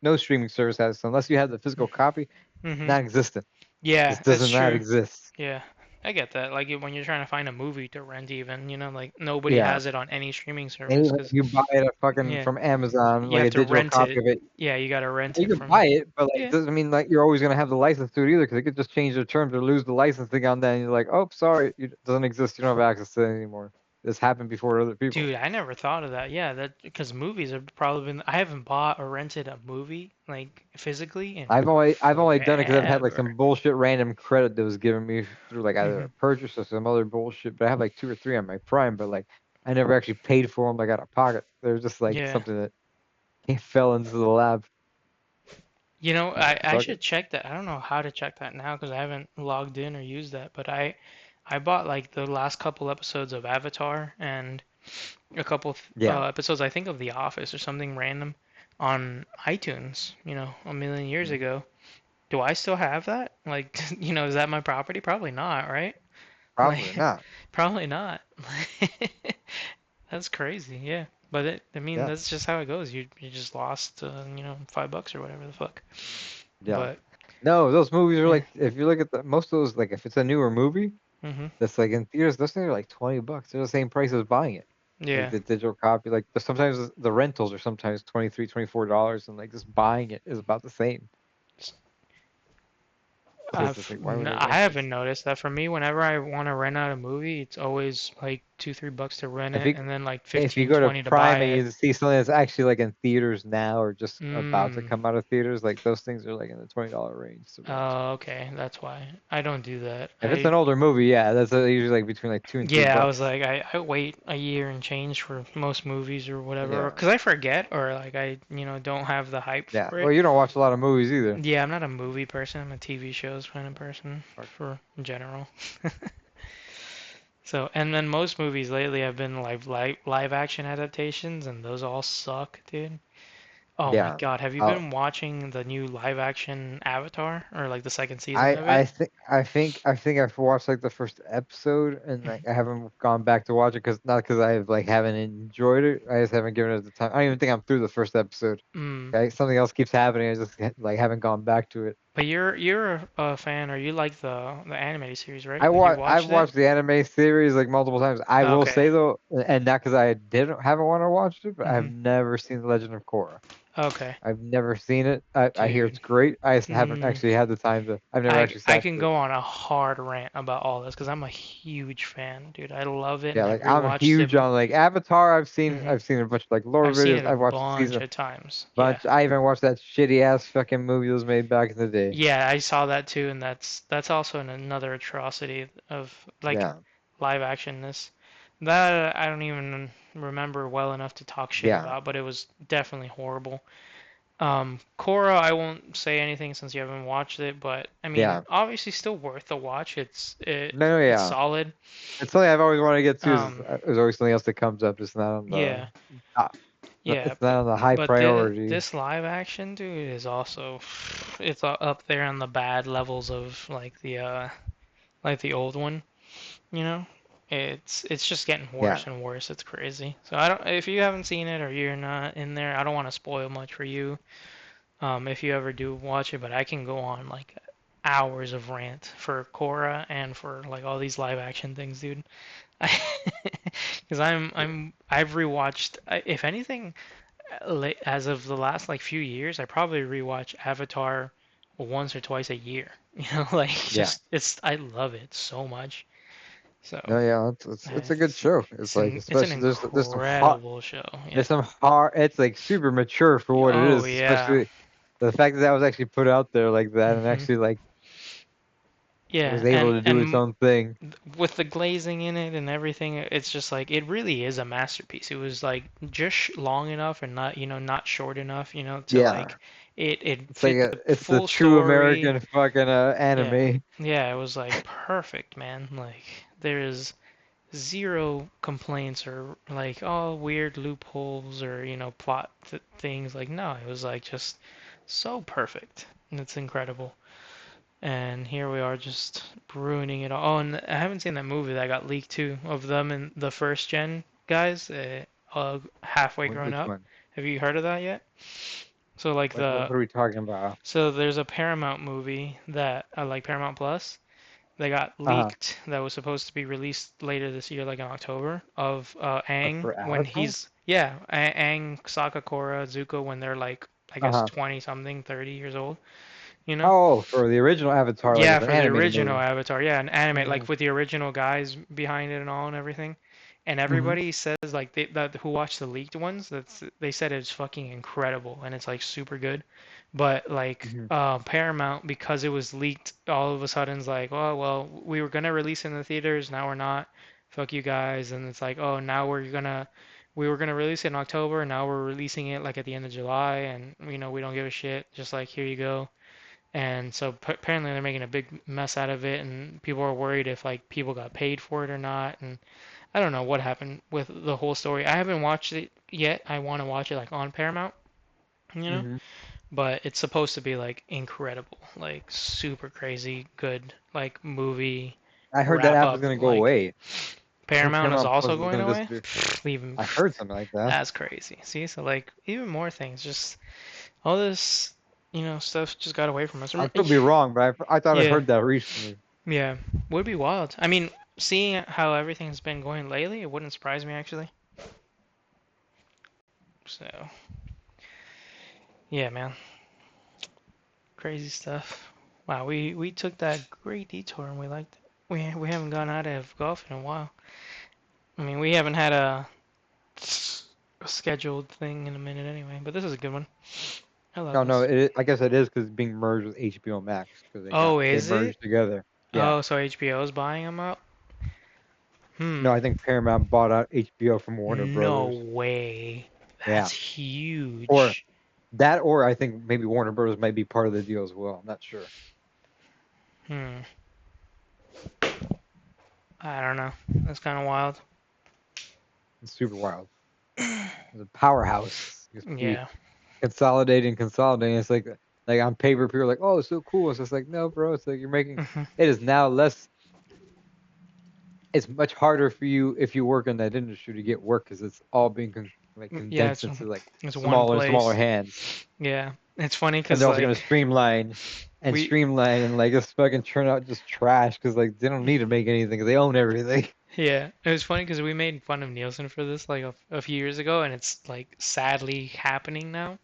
no streaming service has. So unless you have the physical copy, hmm non-existent. yeah, Just that's does not true. exist. Yeah, I get that. Like when you're trying to find a movie to rent, even like nobody Yeah. has it on any streaming service Anything because you buy it a fucking yeah, from Amazon, you like have a to digital rent copy it. of it. Yeah, you gotta rent You it can buy from. it, but like Yeah, doesn't mean like you're always gonna have the license to it either, because they could just change their terms or lose the licensing on that, and you're like, oh, sorry, it doesn't exist. You don't have access to it anymore. This happened before to other people. dude, I never thought of that. Yeah, that because movies have probably been. I haven't bought or rented a movie like physically in I've only done it because I've had like forever. some bullshit random credit that was given me through like either a hmm purchase or some other bullshit. But I have like two or three on my Prime, but like I never actually paid for them like out of pocket. They're just like Yeah. something that fell into the lab. I was like, I fuck it. should check that. I don't know how to check that now because I haven't logged in or used that. But I bought like the last couple episodes of Avatar and a couple Yeah. episodes I think of The Office or something random on iTunes. A million years Mhm. ago. Do I still have that? Like, is that my property? Probably not, right? Probably Like, not. probably not. That's crazy, yeah. But I mean, Yeah. that's just how it goes. You just lost, $5 or whatever the fuck. Yeah. But No, those movies are yeah, like if you look at the most of those, like if it's a newer movie, Mhm. That's like in theaters. Those things are like $20. They're the same price as buying it. Like Yeah. the digital copy. Like but sometimes the rentals are sometimes $23, $24, and like just buying it is about the same. So it's just like why would I I rent this? haven't noticed that. For me, whenever I want to rent out a movie, it's always like 2, 3 bucks to rent If it, you and then like if you 15, go to 20 to buy Prime and it. you see something that's actually like in theaters now or just about to Mm. come out of theaters, like those things are like in the $20 range to rent. Oh, okay. That's why I don't do that. If it's an older movie, yeah, that's usually like between like 2 and 3 Yeah, I was bucks. like, I wait a year and change for most movies or whatever, Yeah, because I forget or like don't have the hype yeah. for Well, it. you don't watch a lot of movies either. Yeah, I'm not a movie person. I'm a TV shows kind of person Fuck. for in general. So, and then most movies lately have been live action adaptations, and those all suck, dude. Oh my Yeah. God, have you Uh, been watching the new live action Avatar or like the second season I of it? I think I've watched like the first episode and like I haven't gone back to watch it because not because I like haven't enjoyed it. I just haven't given it the time. I don't even think I'm through the first episode. Mm. Okay, something else keeps happening. I just like haven't gone back to it. But you're a fan, or you like the animated series, right? Like you I've watched it? watched the anime series like multiple times. I will Okay. say though, and not because I didn't haven't want to watch it, but I've Hmm. never seen the Legend of Korra. Okay, I've never seen it. I hear dude. it's great. I just haven't Mm. actually had the time to. I've never actually I sat can through it. go on a hard rant about all this because I'm a huge fan, dude. I love it, and Yeah, I've like I'm rewatched it. huge on like Avatar. Hmm. I've seen a bunch of like lore I've seen videos. it a I've watched the bunch season of times. a Yeah. bunch. I even watched that shitty ass fucking movie that was made back in the day. Yeah, I saw that too, and that's also another atrocity of like Yeah, live actionness. That I don't even remember well enough to talk shit yeah, about, but it was definitely horrible. Korra, I won't say anything since you haven't watched it, but I mean, yeah. obviously still worth the watch. No, no, It's yeah. solid. It's something I've always wanted to get to. Is Um, there's always something else that comes up. It's not on the. yeah, Top. yeah, It's not on the high but priority. this live action dude is also it's up there on the bad levels of like the old one. You know, it's just getting Yeah. worse and worse. It's crazy. So I don't if you haven't seen it or you're not in there, I don't want to spoil much for you. If you ever do watch it, but I can go on like hours of rant for Korra and for like all these live action things, dude. Because I've rewatched. If anything, as of the last like few years, I probably rewatch Avatar once or twice a year. You know, like Yeah. just it's I love it so much. So No, yeah. It's a good show. It's like it's an especially incredible show. Yeah. there's some hard. It's like super mature for what it Oh is. yeah. Especially the fact that that was actually put out there like that and Hmm. actually like was Yeah, able to do its own thing. with the glazing in it and everything, it's just like it really is a masterpiece. It was like just long enough and not short enough, to Yeah. like it It's like fit the it's the full true story. American fucking Yeah. anime. Yeah, it was like perfect, man. Like there is zero complaints or like weird loopholes or plot things. Like no, it was like just so perfect. And it's incredible. And here we are just ruining it all. Oh, and I haven't seen that movie that got leaked too of them and the first gen guys, halfway grown Which up. one? Have you heard of that yet? So like What are we talking about? so there's a Paramount movie that like Paramount Plus that got Uh leaked that was supposed to be released later this year, like in October, of Aang for when Avatar? he's Aang, Sakakora, Zuko when they're like I guess Uh-huh. 20 something, 30 years old, you know? Oh, for the original Avatar, like Yeah, as an for the animated original movie. Avatar. Yeah, and animate Mm-hmm. like with the original guys behind it and all and everything. And Mm-hmm. everybody says like that who watched the leaked ones, they said it's fucking incredible and it's like super good. But like Mm-hmm. Paramount because it was leaked, all of a sudden it's like, oh well, we were gonna release it in the theaters, now we're not. Fuck you guys. And it's like, oh now we were gonna release it in October, now we're releasing it like at the end of July, and we don't give a shit. Just like here you go. And so apparently they're making a big mess out of it, and people are worried if like people got paid for it or not. And I don't know what happened with the whole story. I haven't watched it yet. I want to watch it like on Paramount, you know. Mm-hmm. But it's supposed to be like incredible, like super crazy good, like movie I heard that wrap app is up. gonna go Like away. I heard Paramount is Paramount Plus also is going gonna away. disappear. Even I heard something like that. that's crazy. See, so like even more things, just all this, stuff just got away from us. I could be wrong, but I thought I Yeah. heard that recently. Yeah, would be wild. I mean, seeing how everything's been going lately, it wouldn't surprise me actually. So, yeah, man, crazy stuff. Wow, we took that great detour and we liked it. We haven't gone out of golf in a while. I mean, we haven't had a scheduled thing in a minute anyway, but this is a good one. I love No, no, this. I guess it is because it's being merged with HBO Max because Oh, they is it? merged together. Yeah. Oh, so HBO's buying them out? No, Hmm. I think Paramount bought out HBO from Warner No Brothers. way. That's Yeah. Or huge. that, or I think maybe Warner Brothers might be part of the deal as well. I'm not sure. Hmm. I don't know. That's kind of wild. It's super wild. It's a powerhouse. Just be Yeah. consolidating, consolidating. It's like on paper, people are like, "Oh, it's so cool." It's just like, no, bro. It's like you're making. Hmm. It is now less. It's much harder for you if you work in that industry to get work because it's all being like Yeah, condensed into like it's one smaller and smaller place. hands. Yeah. It's funny And because they're also gonna like streamline and we streamline and like just fucking turn out just trash because like they don't need to make anything because they own everything. yeah, it was funny because we made fun of Nielsen for this like a few years ago, and it's like sadly happening now.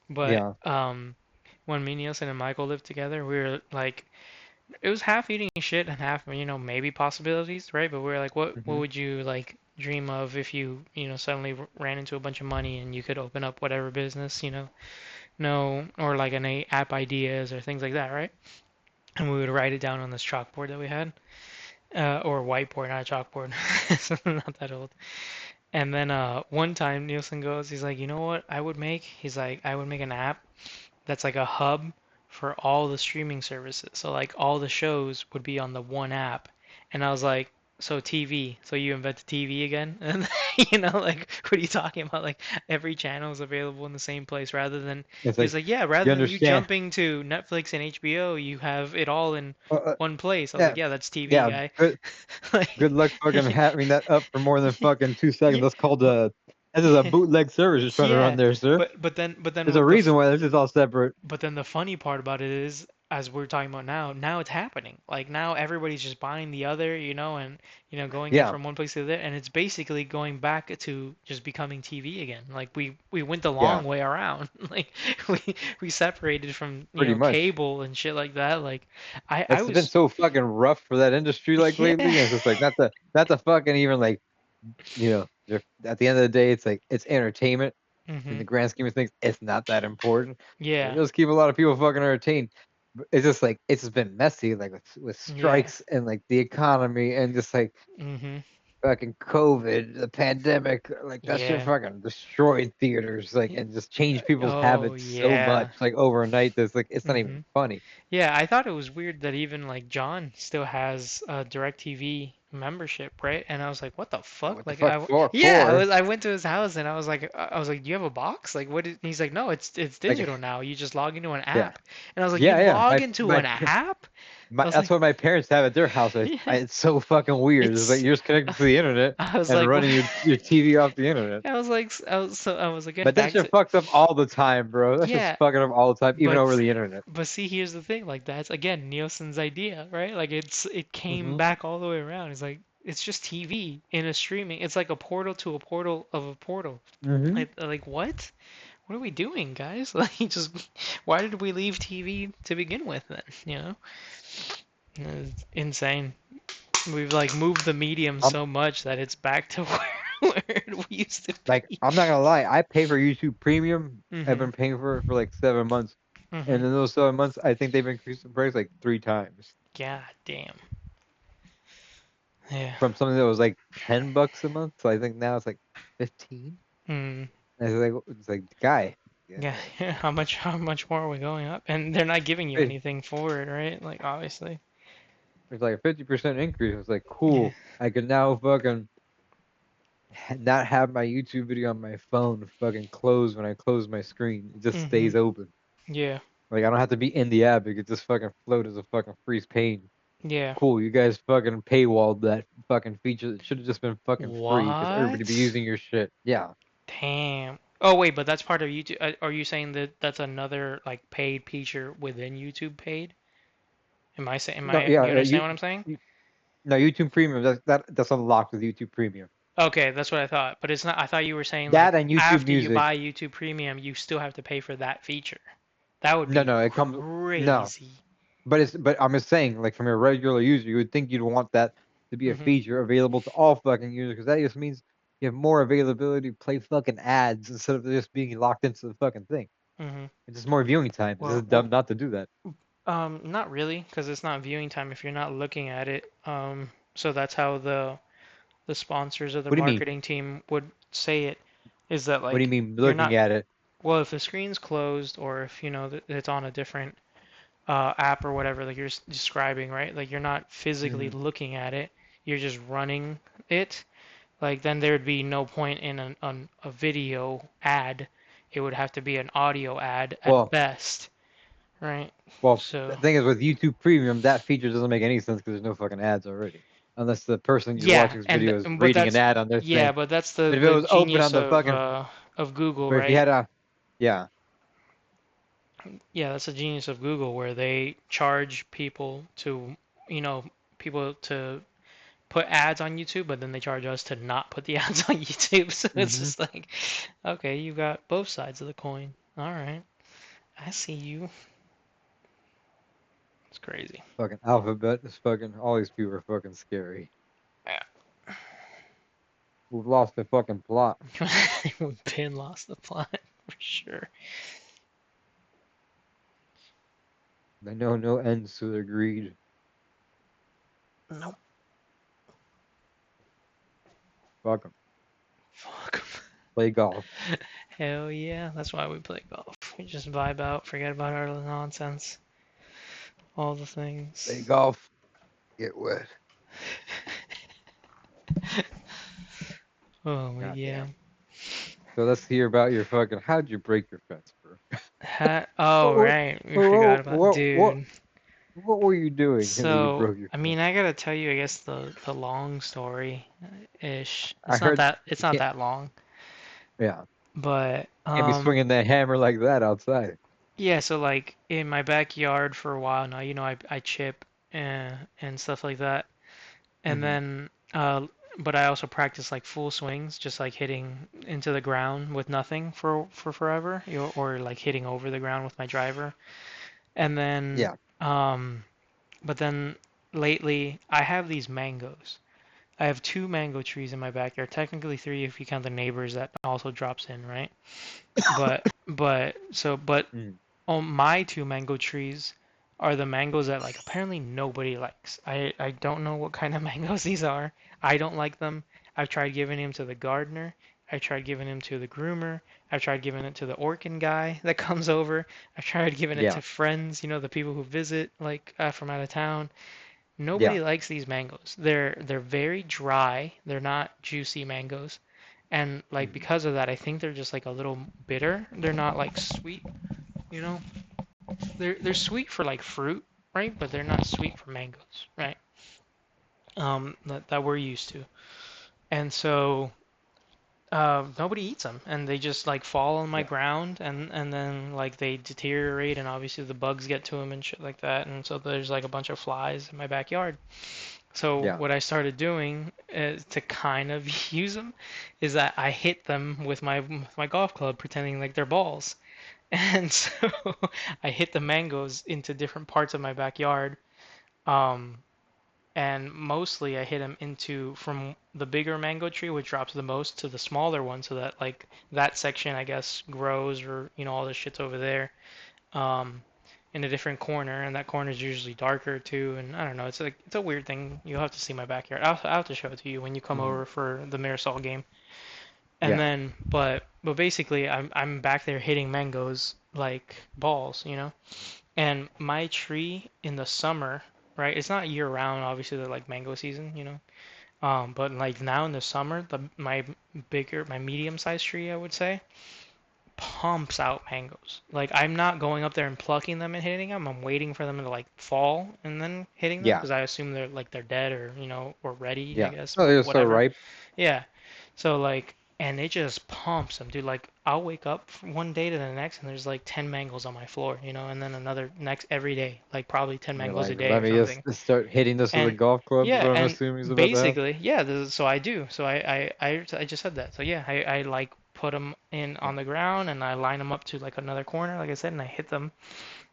But Yeah. when me, Nielsen, and Michael lived together, we were like, it was half eating shit and half, maybe possibilities, right? But we were like, what Hmm. would you like dream of if suddenly ran into a bunch of money and you could open up whatever business, no, or like an app ideas or things like that, right? And we would write it down on this chalkboard that we had, or whiteboard, not a chalkboard. It's not that old. And then one time Nielsen goes, he's like, you know what I would make? He's like, I would make an app that's like a hub for all the streaming services. So like all the shows would be on the one app. And I was like, so TV, so you invented TV again? And like what are you talking about? Like every channel is available in the same place rather than It's he was like like, yeah, you rather than you understand. jumping to Netflix and HBO, you have it all in Uh, uh, one place. I was yeah, like, yeah, that's TV, yeah. guy. Good, Like good luck fucking having that up for more than fucking 2 seconds. yeah, That's called a. This is a bootleg service you're trying to run yeah. there, sir. But then There's a what the reason why this is all separate. But then the funny part about it is, as we're talking about now it's happening. Like now everybody's just buying the other, and going in Yeah, from one place to the other, and it's basically going back to just becoming TV again. Like we went the yeah, long way around. Like we separated from, pretty much. cable and shit like that. Like I It's been was so fucking rough for that industry like lately. And yeah. it's just like not the fucking even like at the end of the day, it's like it's entertainment in the Mhm. grand scheme of things. It's not that important. But it Yeah. does keep a lot of people fucking entertained. But it's just like it's just been messy, like with Yeah. strikes and like the economy and just like Mhm. fucking COVID, the pandemic, like that shit Yeah. fucking destroyed theaters, like and just changed people's Oh habits so much, yeah. like overnight. That's like it's not even Mhm. funny. Yeah, I thought it was weird that even like John still has a DirecTV membership, right? And I was like, what the fuck? What the Like fuck for? yeah, I went to his house and I was like, do you have a box? Like what is, and he's like, no, it's Like digital now. You just log into an yeah, app. And I was like, you yeah, yeah. log My into my an app? I was that's like, what my parents have at their house. yeah, It's so fucking weird. It's like it's you're just connected to the internet I was and like, what? running your TV off the internet. I was again But that back shit to fucks up all the time, bro. That shit's yeah, fucking up all the time, even over but the internet. but see, here's the thing. Like that's again Nielsen's idea, right? Like it came Hmm. back all the way around. It's like it's just TV in a streaming. It's like a portal to a portal of a portal. Hmm. Like what? What are we doing, guys? Like just why did we leave TV to begin with then? It's insane. We've like moved the medium I'm so much that it's back to where it used to like, be. I'm not gonna lie. I pay for YouTube Premium. I've Mhm. been paying for it for like 7 months, and Mhm. in those 7 months, I think they've increased the price like 3 times God damn. Yeah. from something that was like $10 a month. So I think now it's like 15. Hmm. And it's like, guy, yeah, Yeah, yeah. How much more are we going up? And they're not giving you it- anything for it, right? Like obviously. it's like a 50% increase. It's like Yeah. cool. I can now fucking not have my YouTube video on my phone fucking close when I close my screen. It just stays Mhm. open. Yeah. Like I don't have to be in the app. It could just fucking float as a fucking freeze pane. Yeah. Cool, you guys fucking paywalled that fucking feature. It should have just been fucking free because everybody be What? using your shit. Yeah. Damn. Oh wait, but that's part of YouTube. Are you saying that that's another like paid feature within YouTube paid? Am I saying? No, yeah, You understand what I'm saying? no, YouTube Premium. That's unlocked with YouTube Premium. Okay, that's what I thought. But it's not. I thought you were saying like That and YouTube after you Music. buy YouTube Premium, you still have to pay for that feature. That would No, be no, it comes. No, crazy. but I'm just saying, like from a regular user, you would think you'd want that to be a Mhm. feature available to all fucking users, because that just means you have more availability to play fucking ads instead of just being locked into the fucking thing. Mhm. It's just more viewing time. It's just Well, dumb not to do that. not really, because it's not viewing time if you're not looking at it. So that's how the sponsors of the What do you mean? marketing team would say it, is that What do you like mean you're looking not. at it? Well, if the screen's closed or if you know that it's on a different app or whatever, like you're describing, right? Like you're not physically Hmm. looking at it, you're just running it. Like then there'd be no point in a video ad. It would have to be an audio ad at Well, best, right? the So thing is with YouTube Premium, that feature doesn't make any sense because there's no fucking ads already, unless the person you're yeah, watching this and video is but reading an that's ad on their yeah, thing. but that's But if it the was open on genius the fucking, of Google, but if you right? had a, yeah, Yeah, that's the genius of Google where they charge people to, you know, people to put ads on YouTube, but then they charge us to not put the ads on YouTube. So it's hmm just like, okay, you got both sides of the coin. All right, I see you. It's crazy. fucking Alphabet is fucking. All these people are fucking scary. We've lost the fucking plot. Yeah. Pin lost the plot for sure. They know no ends to their greed. Nope. Fuck 'em. Fuck. Play golf. Hell yeah. That's why we play golf. We just vibe out, forget about our nonsense, all the Play things. golf. Get wet. Oh yeah. Goddamn. So let's hear about your fucking. How'd you break your fence, bro? Oh What, right, we forgot what, about what, what, dude. what were you doing that you So broke your I fence? mean, I gotta tell you, I guess the long story ish. I heard It's you not can't. that long, Yeah, but can't be swinging that hammer like that outside. yeah. So like in my backyard for a while now, you know, I chip and stuff like that, and Hmm. then but I also practice like full swings, just like hitting into the ground with nothing for forever, or like hitting over the ground with my driver, and then Yeah. um. But then lately, I have these mangoes. I have two mango trees in my backyard. Technically three if you count the neighbors that also drops in, right? But Mm. on my two mango trees are the mangoes that like apparently nobody likes. I don't know what kind of mangoes these are. I don't like them. I've tried giving them to the gardener. I tried giving them to the groomer. I've tried giving it to the orchid guy that comes over. I've tried giving it Yeah. to friends, you know, the people who visit like from out of town. Yeah. Nobody likes these mangoes. They're very dry. They're not juicy mangoes. And like Hmm. because of that, I think they're just like a little bitter. They're not like sweet, you know? They're sweet for like fruit, right? But they're not sweet for mangoes, right? That we're used to. And so nobody eats them, and they just like fall on my Yeah. ground, and then like they deteriorate, and obviously the bugs get to them and shit like that, and so there's like a bunch of flies in my backyard. So Yeah. what I started doing to kind of use them is that I hit them with my golf club, pretending like they're balls, and so I hit the mangoes into different parts of my backyard. Um, and mostly I hit them into from the bigger mango tree, which drops the most, to the smaller one, so that like that section I guess grows, or you know all the shit's over there, um, in a different corner, and that corner is usually darker too. And I don't know, it's like it's a weird thing. You'll have to see my backyard. I'll have to show it to you when you come Hmm. over for the Marisol game. And Yeah. then, but basically, I'm back there hitting mangoes like balls, you know. And my tree in the summer, right? It's not year round, obviously, the like mango season, you know. But like now in the summer, my medium sized tree, I would say, pumps out mangoes. Like I'm not going up there and plucking them and hitting them. I'm waiting for them to like fall and then hitting them Yeah. because I assume they're they're dead, or you know, or ready, I Yeah. guess, Oh, they're so whatever. ripe. Yeah. So like and it just pumps them, dude. Like I'll wake up from one day to the next, and there's like 10 mangoes on my floor, and then another next every day, like probably 10 And you're mangoes a like, day let or me something. just start hitting this with a And golf club. Is yeah, what I'm and assuming is about to happen. basically, yeah. So I do. So I just said that. So yeah, I like put them in on the ground, and I line them up to like another corner, like I said, and I hit them.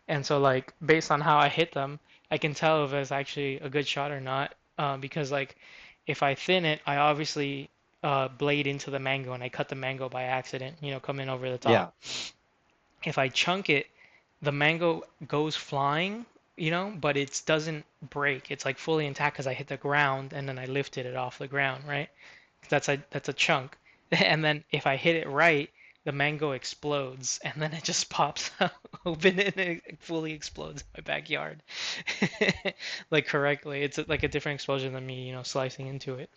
And so like based on how I hit them, I can tell if it's actually a good shot or not. Because like if I thin it, I obviously blade into the mango and I cut the mango by accident, coming over the Yeah. top. If I chunk it, the mango goes flying, but it doesn't break. It's like fully intact because I hit the ground and then I lifted it off the ground, right? That's a chunk. And then if I hit it right, the mango explodes and then it just pops out open and it fully explodes in my backyard. Like correctly. It's like a different explosion than me, slicing into it.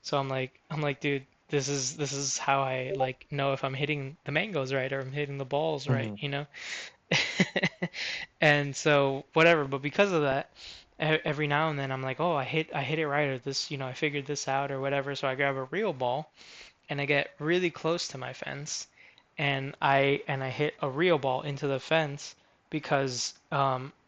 So I'm like, dude, this is how I like know if I'm hitting the mangoes right or I'm hitting the balls right, Hmm. And so whatever, but because of that, every now and then I'm like, oh, I hit it right, or this, I figured this out or whatever. So I grab a real ball and I get really close to my fence, and I hit a real ball into the fence because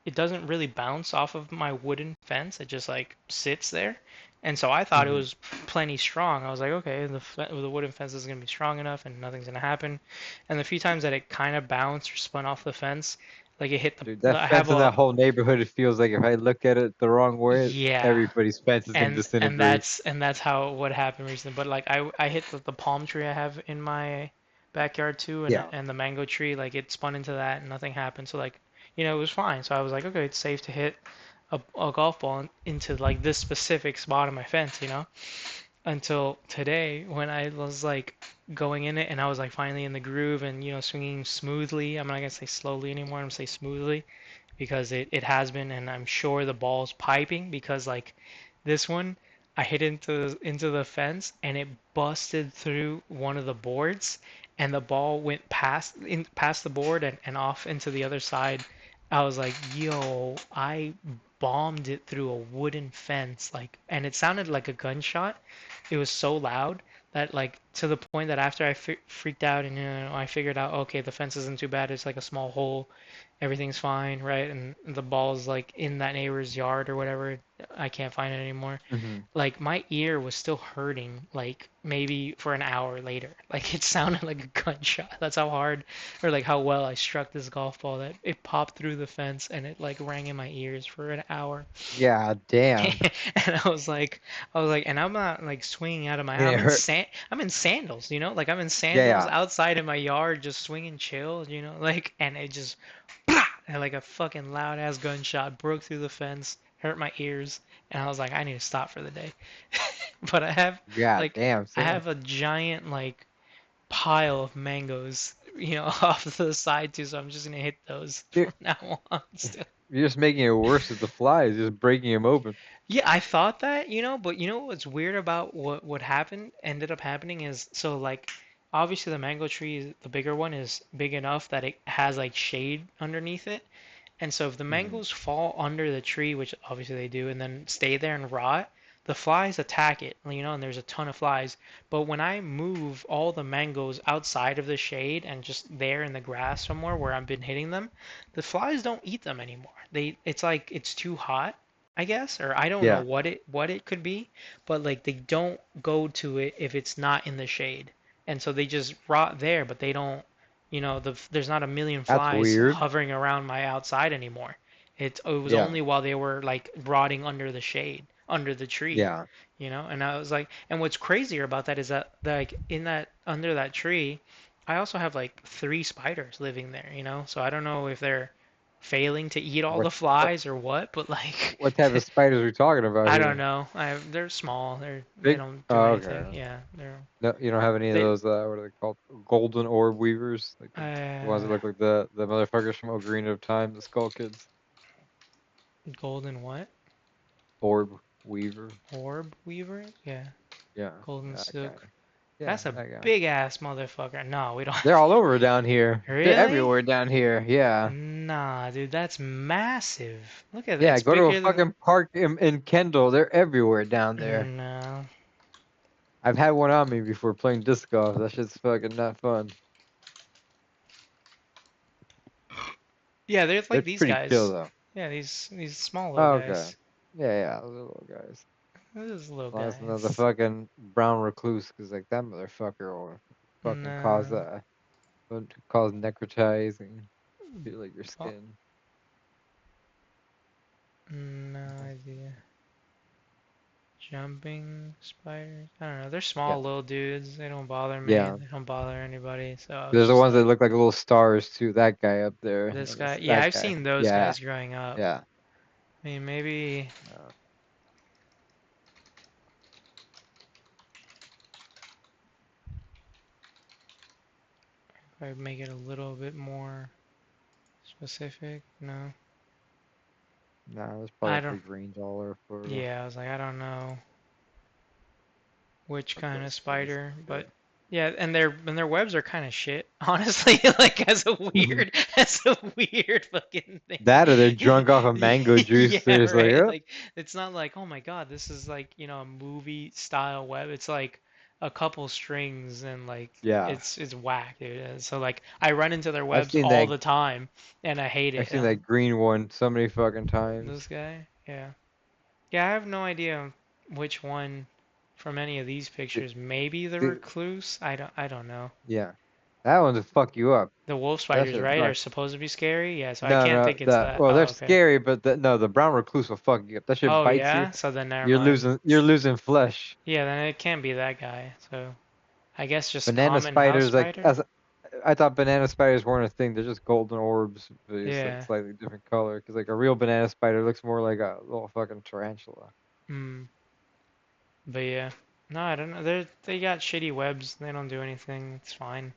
it doesn't really bounce off of my wooden fence. It just like sits there, and so I thought it Hmm. was plenty strong. I was like, okay, the wooden fence is gonna be strong enough, and nothing's gonna happen. And the few times that it kind of bounced or spun off the fence, like it hit Dude, the that I have fence in that a whole neighborhood, it feels like if I look at it the wrong way, yeah. everybody's fence is gonna And disintegrate. that's how what happened recently. But like I hit the palm tree I have in my backyard too, Yeah. and the mango tree, like it spun into that and nothing happened. So like, it was fine. So I was like, okay, it's safe to hit a golf ball into like this specific spot on my fence, until today when I was like going in it and I was like finally in the groove and swinging smoothly. I'm not gonna say slowly anymore. I'm gonna say smoothly because it has been, and I'm sure the ball's piping because like this one I hit into the fence and it busted through one of the boards and the ball went past the board and off into the other side. I was like, yo, I bombed it through a wooden fence, like, and it sounded like a gunshot. It was so loud that like to the point that after I freaked out and I figured out, okay, the fence isn't too bad. It's like a small hole, everything's fine, right? And the ball's like in that neighbor's yard or whatever. I can't find it anymore. Hmm. Like my ear was still hurting, like maybe for an hour later. Like it sounded like a gunshot. That's how hard or like how well I struck this golf ball that it popped through the fence and it like rang in my ears for an hour. Yeah, damn. And I was like, and I'm not like swinging out of my And house. it hurt. I'm in sandals, like I'm in Yeah, sandals yeah. outside in my yard, just swinging chill, like, and it just, and like a fucking loud ass gunshot broke through the fence, hurt my ears, and I was like, I need to stop for the day. But God like, damn, I son. have a giant like pile of mangoes, off to the side too, so I'm just gonna hit those Dude, from now on still. you're just making it worse with the flies, just breaking them open. Yeah, I thought that, but what's weird about what ended up happening is so like obviously the mango tree, the bigger one is big enough that it has like shade underneath it. And so if the Hmm. mangoes fall under the tree, which obviously they do, and then stay there and rot, the flies attack it, and there's a ton of flies. But when I move all the mangoes outside of the shade and just there in the grass somewhere where I've been hitting them, the flies don't eat them anymore. It's like it's too hot, I guess, or I don't know Yeah, what it could be, but like they don't go to it if it's not in the shade. And so they just rot there, but they don't, there's not a million that's flies weird. hovering around my outside anymore. It was Yeah, only while they were like rotting under the shade, under the tree, yeah. and I was like, and what's crazier about that is that like in that under that tree, I also have like three spiders living there, so I don't know if they're failing to eat all What, the what, flies or what, but like what type of spiders are we talking about I don't here? know. They're small. They Big? don't do Oh, anything. okay. Yeah, No, you don't have any of they those, what are they called? Golden orb weavers? Like the ones that uh look like the motherfuckers from Ocarina of Time, the Skull Kids. golden what? Orb weaver. Orb weaver? Yeah, Yeah, golden that guy. silk. Yeah, That's a that guy. big ass motherfucker. No, we don't. They're all over down here. They're Really? everywhere down here. Yeah. Nah, dude, that's massive. Look at that. Yeah, It's go to a bigger than. fucking park in Kendall. They're everywhere down there. No. I've had one on me before playing disc golf. That shit's fucking not fun. Yeah, they're They're like these pretty chill guys. though. Yeah, these small little Oh, okay. guys. Yeah, those little guys. These little As long as it's not the guys. fucking brown recluse, because like that motherfucker will fucking cause No, cause necrotizing to like your oh, skin. no idea. Jumping spiders. I don't know. They're Yeah, small little dudes. They don't bother me. yeah. They don't bother anybody. So I was There's the just ones that like, look like little stars too. That guy up there, this and guy. Yeah, that I've guy. seen those Yeah, guys growing up. yeah. I mean, maybe Uh, if I make it a little bit more specific. No, nah, there's probably I a don't. big range all over Florida. Yeah, I was like, I don't know which I'll kind go of see this spider, but guy. yeah, and their webs are kind of shit, honestly. Like as a weird fucking That or they're thing. drunk off of mango juice. They're Yeah, just like, right. oh, Like it's not like, oh my God, this is like, a movie style web. It's like a couple strings and like yeah. it's whack, dude. And so like I run into their I've webs seen all that. the time and I hate I've it. seen that green one so many fucking times. This guy, yeah. Yeah, I have no idea which one from any of these The, pictures. Maybe the the, recluse. I don't know. yeah, that one's to fuck you up. The wolf That spiders, shit right, are sucks. supposed to be scary. Yeah, so I No, can't no, think it's that that. well, Oh, they're okay. scary, but no, the brown recluse will fuck you up. That shit Oh bites you. yeah, so then never You're mind. losing flesh. Yeah, then it can't be that guy. So I guess just Banana common house spiders, like spider. as I thought, banana spiders weren't a thing. They're just golden orbs, but it's like Yeah. slightly different color. Because like a real banana spider looks more like a little fucking tarantula. Hmm. But yeah. No, I don't know. They got shitty webs. They don't do anything. It's fine.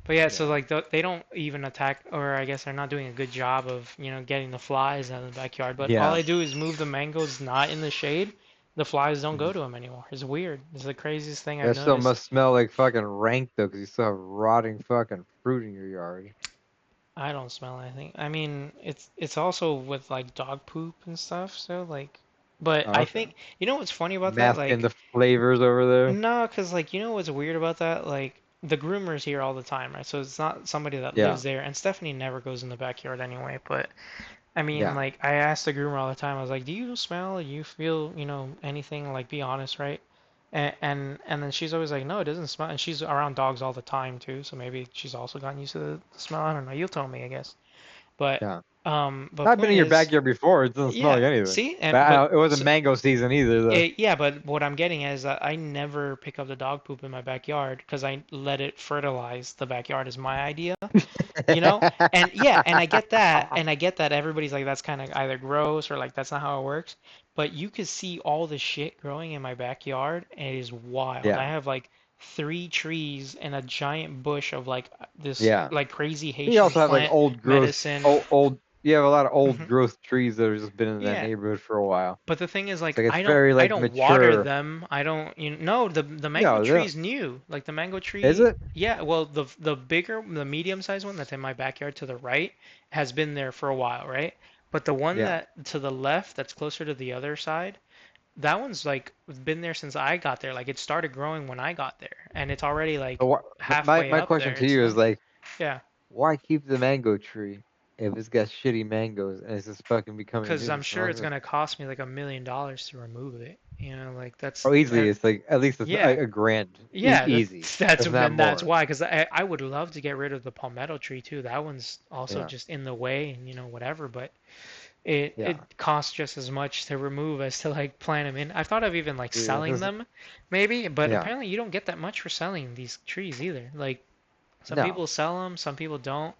But yeah, so Yeah. like they don't even attack, or I guess they're not doing a good job of, getting the flies out of the backyard. But all Yeah. I do is move the mangoes not in the shade. The flies don't go Mhm. to them anymore. It's weird. It's the craziest thing I've That still noticed. must smell like fucking rank though, because you still have rotting fucking fruit in your yard. I don't smell anything. I mean, it's also with like dog poop and stuff. So like, but Oh, I okay. think what's funny about that? Masking Like, the flavors over there. no, cause like what's weird about that? Like the groomer's here all the time, right? So it's not somebody that Yeah. lives there. And Stephanie never goes in the backyard anyway. But I mean, Yeah. like, I asked the groomer all the time. I was like, "Do you smell? You feel, anything? Like, be honest, right?" And then she's always like, "No, it doesn't smell." And she's around dogs all the time too, so maybe she's also gotten used to the smell. I don't know. You'll tell me, I guess. But Yeah. but I've been point in your is, backyard before. It doesn't smell yeah. like anything. See, But and but it wasn't so, mango season either though. yeah, but what I'm getting at is that I never pick up the dog poop in my backyard because I let it fertilize the backyard is my idea. You know? And yeah, and I get that, and I get that everybody's like that's kind of either gross or like that's not how it works. But you could see all the shit growing in my backyard, and it is wild. I Yeah. have like 3 trees and a giant bush of like this Yeah. like crazy You Haitian also have like plant old growth, medicine. old. You have a lot of old Mhm. growth trees that have just been in that Yeah, neighborhood for a while. but the thing is, It's like, like it's I don't, very I like don't water mature. them. I don't, no, the mango No, tree's new. Like the mango is tree, it? yeah. Well, the medium-sized one that's in my backyard to the right has been there for a while, right? But the one Yeah. that to the left, that's closer to the other side, that one's like been there since I got there. Like it started growing when I got there, and it's already So like my halfway my up question there. to It's you is funny. like, Yeah, why keep the mango tree if it's got shitty mangoes and it's just fucking becoming a because I'm nuisance? sure it's gonna cost me like $1 million to remove it. Like that's, Oh, easily it's like at least yeah. a grand, Yeah, easy, that's if not and that's more. why, because I would love to get rid of the palmetto tree too. That one's also Yeah. just in the way and whatever, but it Yeah. it costs just as much to remove as to like plant them in. I thought of even like Yeah. selling them, maybe, but Yeah. apparently you don't get that much for selling these trees either. Like some No. people sell them, some people don't,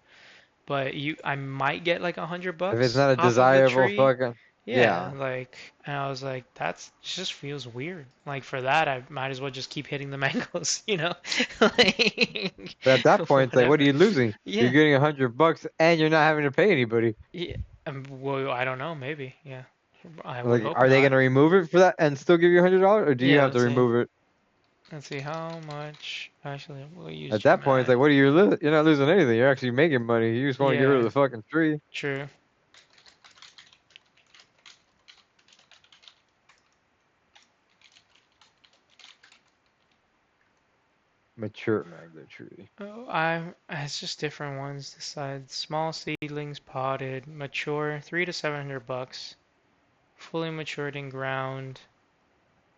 but I might get like 100 If it's bucks not a off of the desirable tree. fucking, Yeah, yeah. like, and I was like, that's just feels weird. Like for that, I might as well just keep hitting the mangoes, like But at that point, it's like, what are whatever. you losing? You're Yeah, getting $100 and you're not having to pay anybody. yeah. Well, I don't know. Maybe. Yeah, I would Like, hope are they not. gonna remove it for that and still give you $100, or do you Yeah, have to let's see. remove it? Let's see how much. Actually, we'll use At that point, it's like, dramatic. what are you You're not losing anything. You're actually making money. You just want to get rid of Yeah, the fucking tree. true. mature mango tree? Oh, it's just different ones. Decide small seedlings potted, mature, 300 to 700 bucks. Fully matured in ground,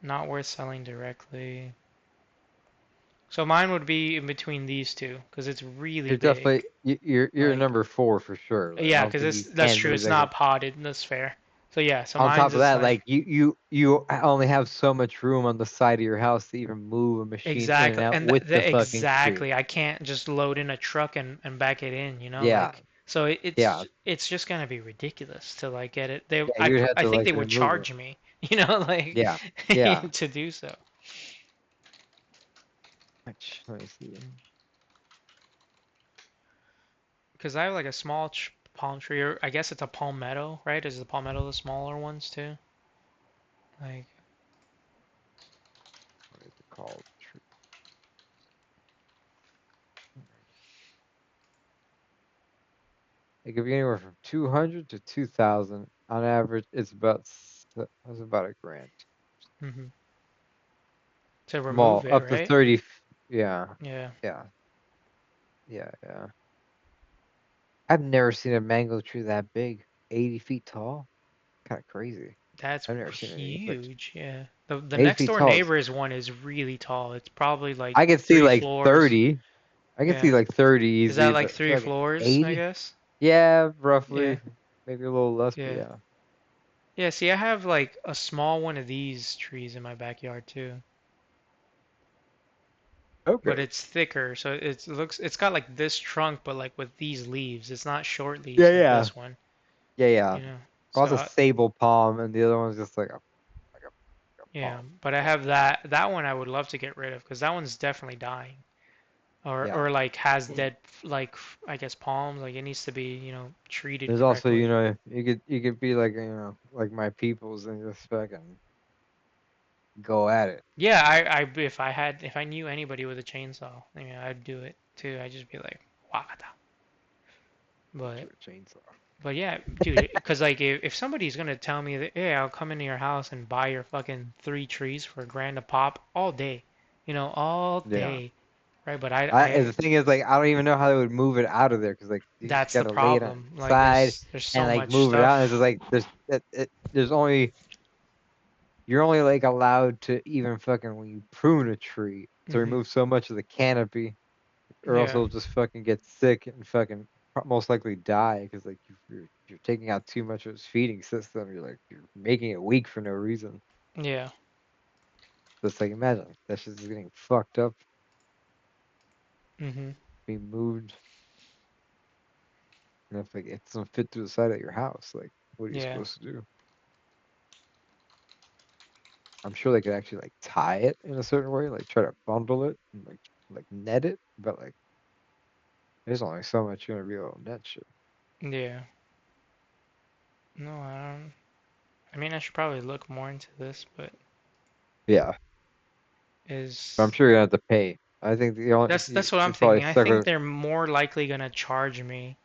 not worth selling directly. So mine would be in between these two because it's really You're big. definitely you're Like, number 4 for sure. Like I yeah, don't because think it's you that's can true. lose It's like not potted. That's fair. So yeah, so on mine's top of just that, like like you only have so much room on the side of your house to even move a machine in and exactly, out and with the fucking tree. exactly. I can't just load in a truck and back it in. Yeah, Like so yeah, it's just gonna be ridiculous to like get it. They yeah. You would have I to think like they would remove it. charge me. Like Yeah, yeah. to do so. Let me see. Because I have like a small palm tree, or I guess it's a palmetto, right? Is the palmetto the smaller ones too? Like, What is it called? It could be anywhere from 200 to 2,000 on average. It's about a grand. hmm to Small, remove it, up to right? 30. Yeah, Yeah, yeah, yeah. I've never seen a mango tree that big, 80 feet tall. Kind of crazy. that's I've never seen any like huge. Yeah, the 80 next feet door tall. neighbor's one is really tall. It's probably like I could see three like floors. 30. I could see Yeah, like 30 is that easily, like but three fucking floors? I 80? guess. Yeah, Yeah, roughly. Maybe a little less, but yeah, yeah. yeah. See, I have like a small one of these trees in my backyard too, but Okay. it's thicker, so it's got like this trunk, but like with these leaves. It's not short Yeah, leaves like yeah. this one. Yeah. You know. One's So a sable palm, and the other one's just like a yeah, palm. but I Yeah, have that one I would love to get rid of because that one's definitely dying yeah. or like has dead like I guess palms like it needs to be treated There's also, correctly. you could be like, like my peoples and just fucking go at it. Yeah, if I knew anybody with a chainsaw, I mean I'd do it too. I'd just be like wakata. But Sure, chainsaw. yeah, dude, because like if somebody's gonna tell me that hey I'll come into your house and buy your fucking 3 trees for a grand a pop all day, all Yeah. day, right? But I And the thing is, like, I don't even know how they would move it out of there because, like, you just That's the gotta lay it on problem. its Like side there's and so like much move it out. And it's just stuff. like there's only you're only like allowed to even fucking when you prune a tree to hmm remove so much of the canopy, or else Yeah. it'll just fucking get sick and fucking most likely die because like you're taking out too much of its feeding system. You're making it weak for no reason. Yeah. So it's like imagine that shit's just getting fucked up, hmm being moved, and if like it doesn't fit through the side of your house, like what are you Yeah. supposed to do? I'm sure they could actually like tie it in a certain way, like try to bundle it and like net it, but like there's only so much you're gonna be able to net shit. Yeah. No, I don't. I mean, I should probably look more into this, but Yeah, but I'm is sure you're gonna have to pay. I think the only that's what I'm you're probably thinking. I stuck think with, they're more likely gonna charge me,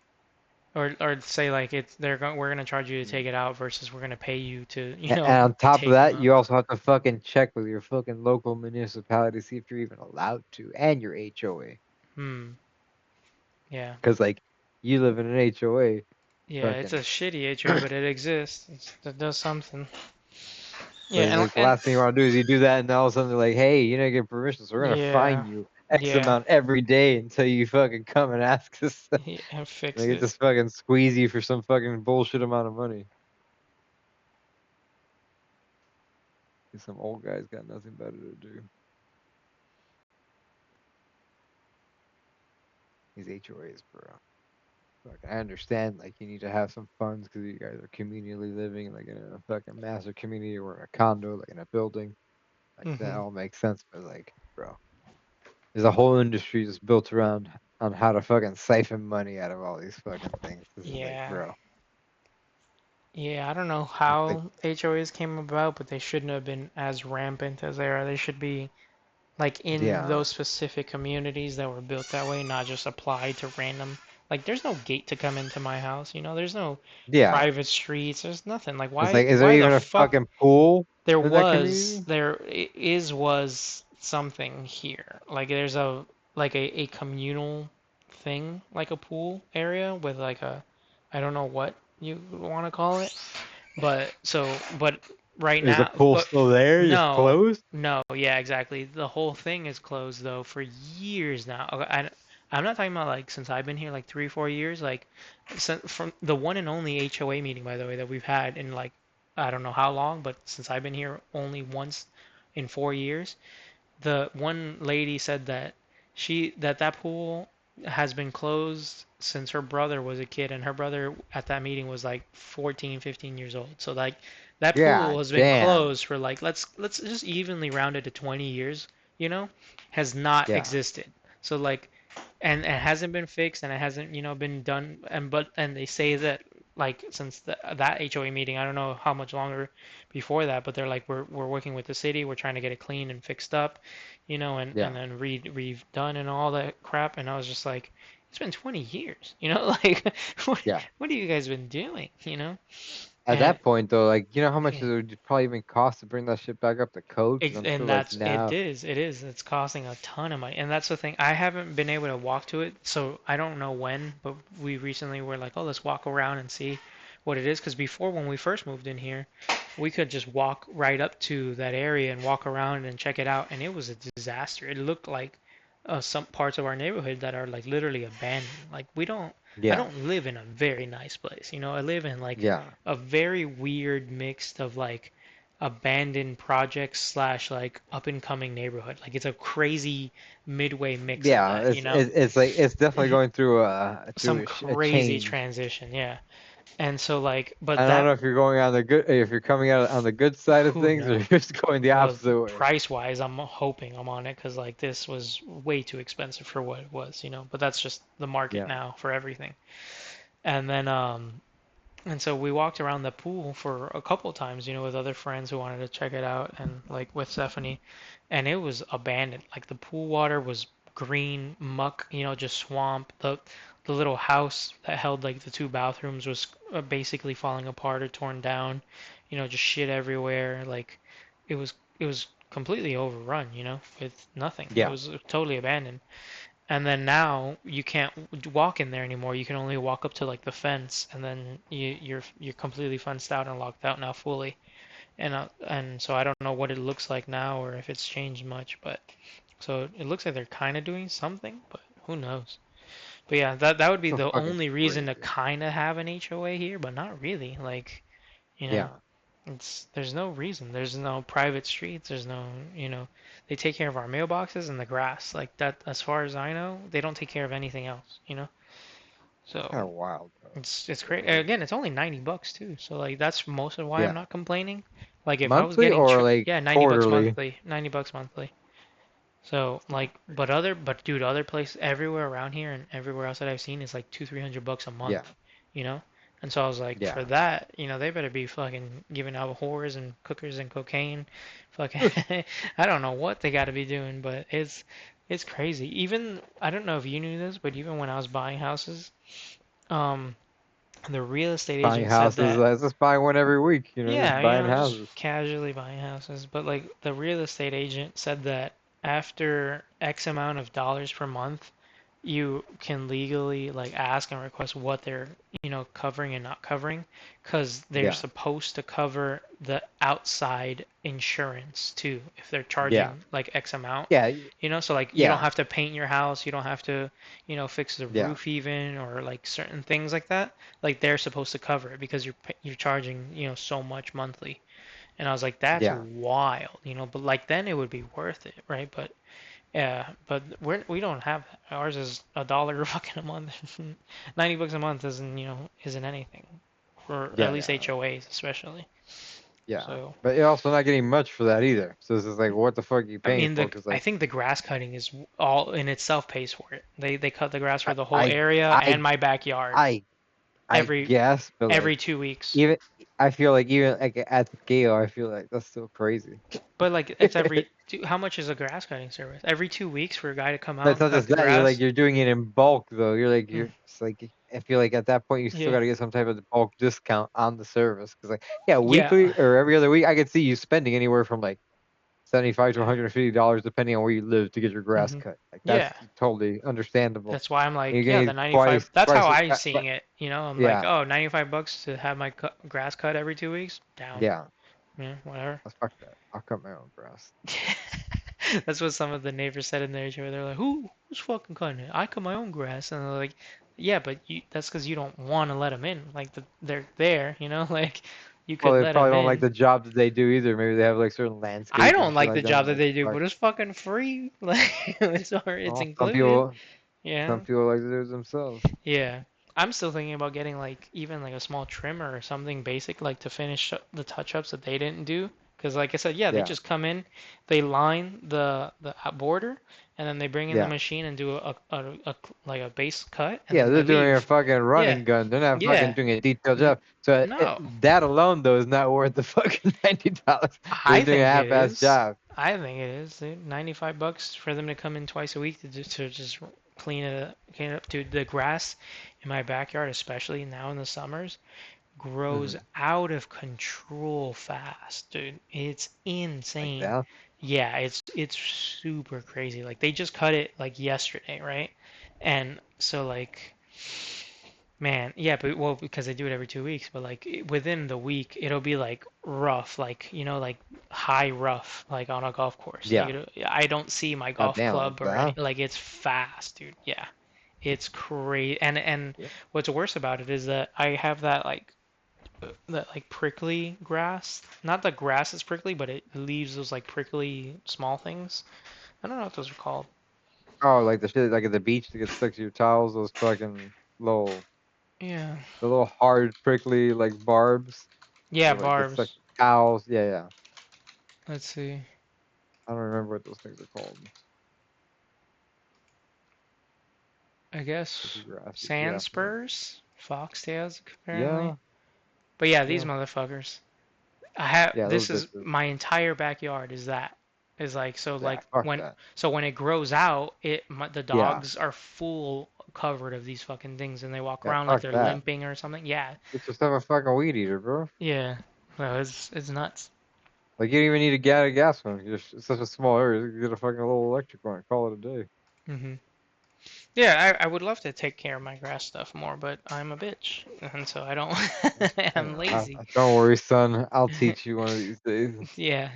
or say like we're gonna charge you to take mm. it out versus we're gonna pay you to And on top of take them that, out. you also have to fucking check with your fucking local municipality to see if you're even allowed to, and your HOA, Hmm. Yeah. because like you live in an HOA, Yeah. It's a fucking. shitty HOA, but it exists. It does something. So Yeah. it's like the And last thing you want to do is you do that, and then all of a sudden they're like, "Hey, you didn't get permission, so we're gonna yeah. fine you X Yeah. amount every day until you fucking come and ask us." And They fix get it. just fucking squeeze you for some fucking bullshit amount of money. Some old guy's got nothing better to do. These HOAs, bro. Like, I understand, like, you need to have some funds because you guys are communally living, like, in a fucking massive community or in a condo, like, in a building. Like, that hmm all makes sense, but, like, bro, there's a whole industry just built around on how to fucking siphon money out of all these fucking things. This is like, Yeah. bro, Yeah, I don't know it's like, how HOAs came about, but they shouldn't have been as rampant as they are. They should be like in yeah, those specific communities that were built that way, not just applied to random. Like there's no gate to come into my house, there's no yeah. private streets, there's nothing. Like It's why like, is there why the even a fuck fucking pool there in that was community? there is was something here. Like there's a communal thing, like a pool area with like a, I don't know what you want to call it, but right Is the now, pool but still there? Just no, closed? no, yeah, exactly. The whole thing is closed though for years now. Okay, I'm not talking about like since I've been here like 3 4 years, like from the one and only HOA meeting, by the way, that we've had in like I don't know how long, but since I've been here only once in 4 years. The one lady said that that pool has been closed since her brother was a kid, and her brother at that meeting was like 14 15 years old. So like that Yeah, pool has been damn. closed for like let's just evenly round it to 20 years, you know, has not Yeah, existed. So like and it hasn't been fixed and it hasn't been done, and they say that like since that HOA meeting, I don't know how much longer before that, but they're like we're working with the city, we're trying to get it clean and fixed up, and yeah, then redone and all that crap. And I was just like, it's been 20 years, like yeah. what have you guys been doing, At and that point, though, like, you know how much yeah. it would probably even cost to bring that shit back up to code? Because I'm sure, And like, that's now, it is it's costing a ton of money, and that's the thing. I haven't been able to walk to it, so I don't know when, but we recently were like, oh, let's walk around and see what it is, because before, when we first moved in here, we could just walk right up to that area and walk around and check it out, and it was a disaster. It looked like some parts of our neighborhood that are like literally abandoned. Like I yeah, don't live in a very nice place, I live in like yeah, a very weird mix of like abandoned projects slash like up and coming neighborhood. Like it's a crazy midway mix of yeah. that, It's like it's definitely going some through a crazy change. transition, yeah. And so like, but I don't that, know if you're going on the good, if you're coming out on the good side of who things, or knows? you're just going the Well, opposite way. price wise, I'm hoping I'm on it because like this was way too expensive for what it was, But that's just the market Yeah, now for everything. And then And so we walked around the pool for a couple of times, with other friends who wanted to check it out, and like with Stephanie, and it was abandoned. Like the pool water was green muck, just swamp. The little house that held like the two bathrooms was basically falling apart or torn down, just shit everywhere. Like it was completely overrun, with nothing. It yeah. was totally abandoned. And then now you can't walk in there anymore. You can only walk up to like the fence, and then you're completely fenced out and locked out now fully. And so I don't know what it looks like now or if it's changed much, but so it looks like they're kind of doing something, but who knows? But yeah, that would be So the fucking only reason to crazy. kind of have an HOA here, but not really. Like, you know, Yeah. there's no reason. There's no private streets. There's no, they take care of our mailboxes and the grass. Like that, as far as I know, they don't take care of anything else. So Kind of wild, bro. it's It great. really is. Again, it's only $90 too. So like that's most of why I'm Yeah. not complaining. Like if I was Monthly getting or like yeah, $90 quarterly? monthly, $90 monthly. So It's like, fucking crazy. but dude, other places everywhere around here and everywhere else that I've seen is like 200 300 bucks a Yeah. month, you know. And so I was like, for Yeah. that, they better be fucking giving out whores and cookers and cocaine, fucking. I don't know what they got to be doing, but it's crazy. Even I don't know if you knew this, but even when I was buying houses, um, the real estate Buying agent said houses. that I just buy one every week. Just yeah, buying just houses. casually buying houses. But like the real estate agent said that after X amount of dollars per month, you can legally like ask and request what they're, covering and not covering, because they're Yeah. supposed to cover the outside insurance too if they're Yeah. charging like X amount. Yeah. So like you don't Yeah. have to paint your house, you don't have to, fix the Yeah. roof even or like certain things like that. Like they're supposed to cover it because you're charging, so much monthly. And I was like, that's Yeah. wild, but like then it would be worth it, right? But yeah, but we don't have that. Ours is a dollar fucking a month. $90 a month isn't anything for at Yeah. least Yeah. HOAs especially. Yeah. So But you're also not getting much for that either. So it's just like, what the fuck are you I paying mean for? the Because I like, think the grass cutting is all in itself pays for it. They cut the grass for I, the whole I, area and I, my backyard I, I every guess, but every like, 2 weeks. even I feel like even like at scale, I feel like that's still crazy. But like it's how much is a grass cutting service? Every 2 weeks for a guy to come out That's and not cut just the that. You're like grass? you're doing it in bulk though. Mm, It's like I feel like at that point you still yeah. got to get some type of bulk discount on the service because like yeah, Yeah. weekly or every other week I could see you spending anywhere from like $75 to $150 depending on where you live to get your grass Hmm. cut. Like Yeah. that's totally understandable. That's why I'm And you're like, yeah, getting the it 95. That's how twice. I'm seeing it. I'm like, Yeah, oh, $95 to have my grass cut every 2 weeks. Down. yeah. Yeah, whatever. Fuck that. I'll cut my own grass. That's what some of the neighbors said in their show. They're like, who's fucking cutting it? I cut my own grass. And they're like, yeah, but that's because you don't want to let them in. Like, they're there, like, you Well, could they let probably them don't like in. the job that they do either. Maybe they have like certain I landscaping don't and shit like the like that. job that Like, they do, fuck. but it's fucking free. Like, it's Well, included. some Yeah. people like to do it themselves. Yeah. I'm still thinking about getting like even like a small trimmer or something basic like to finish the touch-ups that they didn't do. Because like I said, yeah, they Yeah, just come in, they line the border, and then they bring in the yeah, machine and do a like a base cut, and yeah. then They're they doing a leave. fucking Yeah, running gun. They're not fucking yeah. doing a detailed N job. So no, that alone though is not worth the fucking $90. They're I doing a think it half-ass is. job. I think it is, dude. $95 for them to come in twice a week to just clean it up, dude. The grass in my backyard, especially now in the summers, grows Hmm. out of control fast, dude. It's Like insane. that. Yeah, it's super crazy. Like they just cut it like yesterday, right? And so like man, yeah, but well because they do it every 2 weeks, but like within the week it'll be like rough, like like high rough, like on a golf course. Like Yeah. I don't see my God golf damn, like club or any that. like it's fast, dude. Yeah. It's crazy. And Yeah. what's worse about it is that I have that like prickly grass. Not the grass is prickly, but it leaves those like prickly small things. I don't know what those are called. Oh, like the shit like at the beach that gets stuck to your towels. Those fucking little, Yeah. the little hard prickly like barbs. Yeah, That like gets stuck barbs. to towels. Yeah, yeah. Let's see. I don't remember what those things are called. I Prickly guess grasses. sand Yeah. Yeah. spurs, foxtails apparently. Yeah. But yeah, these Yeah. motherfuckers. I have Yeah. Those this is bitches. my entire backyard is that is like so Yeah. like Fuck when that. so when it grows out the Yeah. dogs are full covered of these fucking things and they walk Yeah. around like Fuck they're that. limping or something. Yeah. Get yourself a fucking weed eater, bro. Yeah. No, it's nuts. Like you don't even need a gas one. It's such a small area. You get a fucking little electric one. Call it a day. Hmm. Yeah, I would love to take care of my grass stuff more, but I'm a bitch, and so I don't. I'm lazy. Don't worry, son. I'll teach you one of these days. Yeah,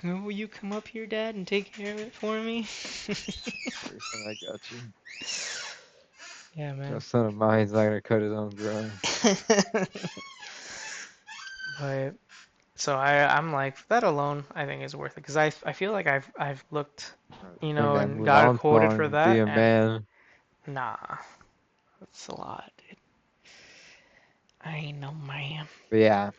will you come up here, Dad, and take care of it for me? Worry, son, I got you. Yeah, No man. son of mine's not gonna cut his own grass. But so I'm like that alone. I think is worth it because I feel like I've looked, Bring that and got Mulan quoted for song. Be that, a and man. nah, that's a lot, dude. I ain't no man. But yeah,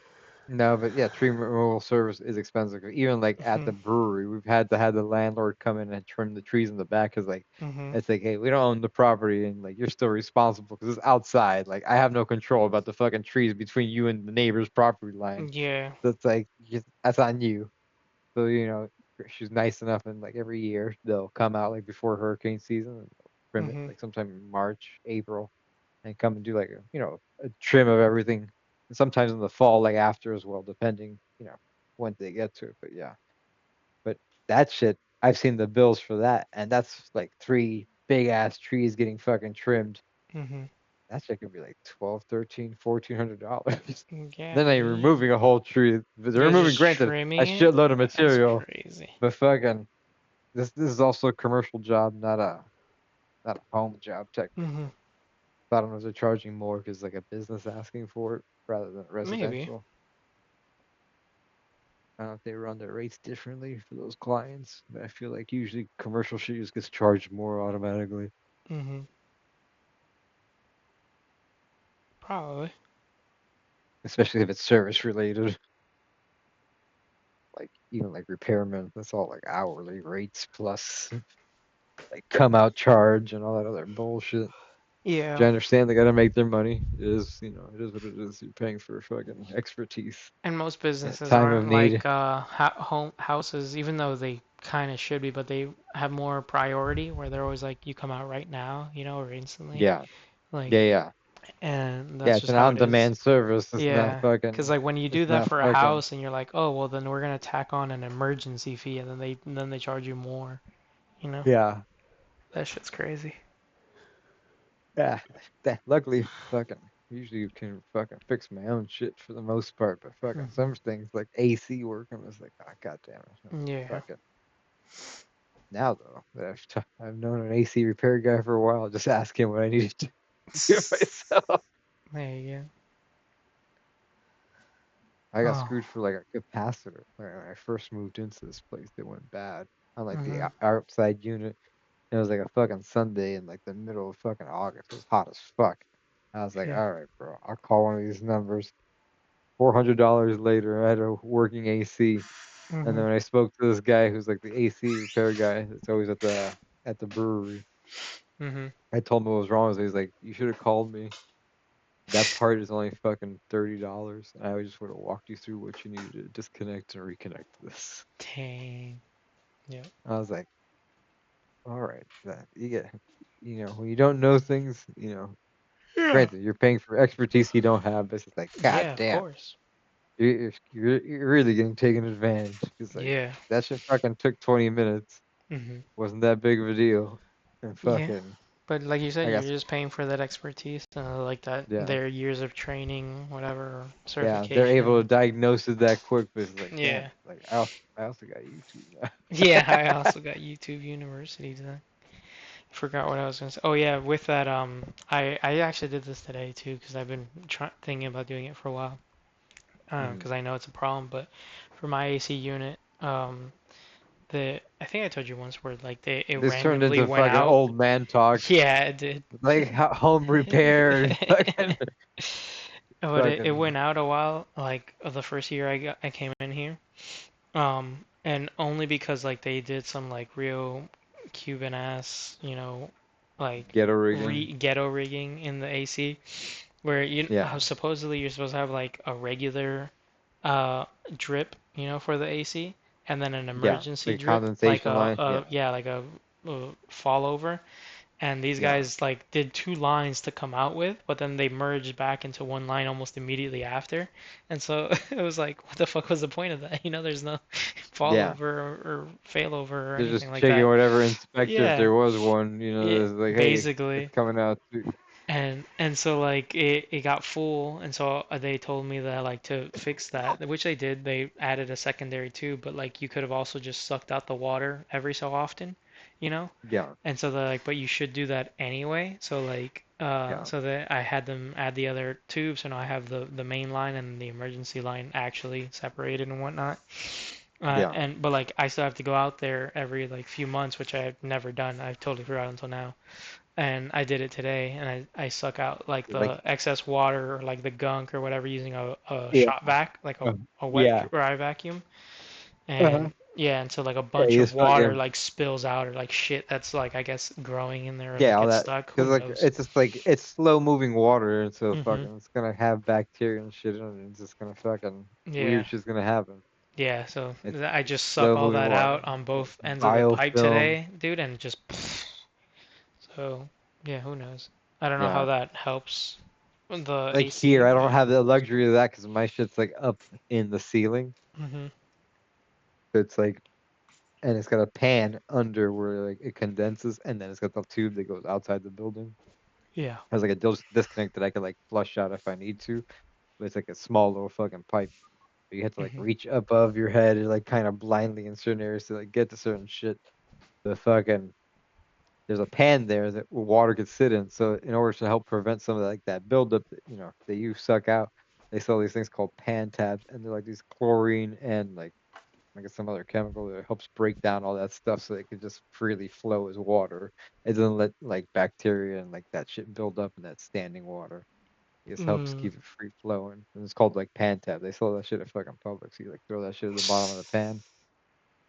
no, but yeah, tree removal service is expensive. Even like at Mhm. the brewery, we've had to have the landlord come in and trim the trees in the back because like Mhm. it's like, hey, we don't own the property and like you're still responsible because it's outside. Like I have no control about the fucking trees between you and the neighbor's property line. Yeah. That's like that's on you. So she's nice enough, and like every year they'll come out like before hurricane season and they'll trim it Mhm. like sometime in March, April, and come and do like a trim of everything. And sometimes in the fall, like after as well, depending when they get to it. But yeah, but that shit, I've seen the bills for that, and that's like three big ass trees getting fucking trimmed. Mhm. That shit could be like 12, 13, $1,400. Yeah, Then they're dude. removing a whole tree. They're They're removing, just granted, a trimming it. shitload of That's material, crazy. but fucking this is also a commercial job, not a home job technically. Mhm. So I don't know if they're charging more because like a business asking for it rather than Maybe. residential. I don't know if they run their rates differently for those clients, but I feel like usually commercial shit just gets charged more automatically, Mhm. Probably. especially if it's service related. Like even like repairmen, that's all like hourly rates plus like come out charge and all that other bullshit. Which I Yeah. understand they gotta make their money. It is, it is what it is. You're paying for fucking expertise And most in a businesses time of aren't need. like home houses, even though they kind of should be, but they have more priority where they're always like, you come out right now, or instantly. Yeah, Like, yeah, yeah. and Yeah, that's it's just an how it is. on-demand service. It's not Yeah, fucking. because like when you It's do that not for a fucking. house and you're like, oh well, then we're gonna tack on an emergency fee, and then they charge you more. You know, Yeah. that shit's crazy. Yeah. Luckily, fucking. Usually you can fucking fix my own shit for the most part, but fucking Hmm. some things like AC work, I'm just like, ah, goddamn it. Yeah. Fucking. Now though, that I've known an AC repair guy for a while, just ask him what I needed to do myself. There you I go. got Oh. screwed for like a capacitor when I first moved into this place. They went bad on like the Hmm. outside unit. It was like a fucking Sunday in like the middle of fucking August. It was hot as fuck. I was like, Yeah. all right, bro, I'll call one of these numbers. $400 later, I had a working AC. And Hmm. then when I spoke to this guy who's like the AC repair guy, that's always at the brewery, Hmm. I told him what was wrong. So he's like, you should have called me. That part is only fucking $30. And I just would have walked you through what you needed to disconnect and reconnect this. Dang. Yeah. I was like, all right, that you get, when you don't know things, Yeah. granted, you're paying for expertise you don't have, but it's just like, god Yeah, of damn, course. you're really getting taken advantage. It's like Yeah. that shit fucking took 20 minutes. Hmm. Wasn't that big of a deal. And Yeah. fucking, But like you said, I you're got, just paying for that expertise, like that yeah, their years of training, whatever, yeah, they're able to certification. diagnose it that quick, but it's like, damn, Yeah. like I also got YouTube now. Yeah, I also got YouTube University done. Forgot what I was gonna say. Oh yeah, with that, I actually did this today too because I've been thinking about doing it for a while. Mhm. Because I know it's a problem, but for my AC unit, I think I told you once where like it This turned randomly into went fucking out. old man talk, Yeah, it did. like home repair and fucking, But it fucking, went out a while, like the first year I came in here. And only because like they did some like real Cuban ass, like ghetto rigging. ghetto rigging in the AC, where Yeah, supposedly you're supposed to have like a regular uh drip, for the AC, and then an yeah, emergency like drip, like condensation line. Yeah, like a fall over. And these yeah, guys like did two lines to come out with, but then they merged back into one line almost immediately after. And so it was like, what the fuck was the point of that? There's no fall yeah. over or failover or They're anything just like checking that. whatever inspector, if Yeah, there was one, yeah, it's like, hey, it's basically. coming out too. And so like it got full, and so they told me that like to fix that, which they did. They added a secondary tube, but like you could have also just sucked out the water every so often, you know? Yeah, And so they're like, but you should do that anyway. So like, yeah, so that I had them add the other tubes, so now I have the main line and the emergency line actually separated and whatnot. yeah. But like I still have to go out there every like few months, which I've never done. I've totally forgot until now. And I did it today, and I suck out like Like, the excess water or like the gunk or whatever using a yeah, shop vac, like uh, a wet yeah, dry vacuum. uh-huh. And yeah, and so like a Yeah. bunch You of just water fucking, like spills out or like shit that's like I guess growing in there or yeah, like all gets that, stuck. Who because like knows? it's just like it's slow moving water, and so Hmm. fucking it's gonna have bacteria and shit in it. And it's just gonna fucking Yeah. weird shit's gonna happen. Yeah, so It's I just suck slow all moving that water, out on like both ends of the pipe biofilm. today, dude, and just so yeah, who knows? I don't know how Yeah, that helps the like AC, here, I don't but have the luxury of that because my shit's like up in the ceiling. hmm. So it's like, and it's got a pan under where like it condenses, and then it's got the tube that goes outside the building. Yeah. Has like a disconnect that I could like flush out if I need to, but it's like a small little fucking pipe. You have to like Hmm. reach above your head and like kind of blindly in certain areas to like get to certain shit. The fucking there's a pan there that water could sit in. So in order to help prevent some of like that buildup that that you suck out, they sell these things called pan tabs, and they're like these chlorine and like I guess some other chemical that helps break down all that stuff so it can just freely flow as water. It doesn't let like bacteria and like that shit build up in that standing water. It just helps Mm, keep it free flowing. And it's called like pan tab. They sell that shit at fucking Publix. You like throw that shit at the bottom of the pan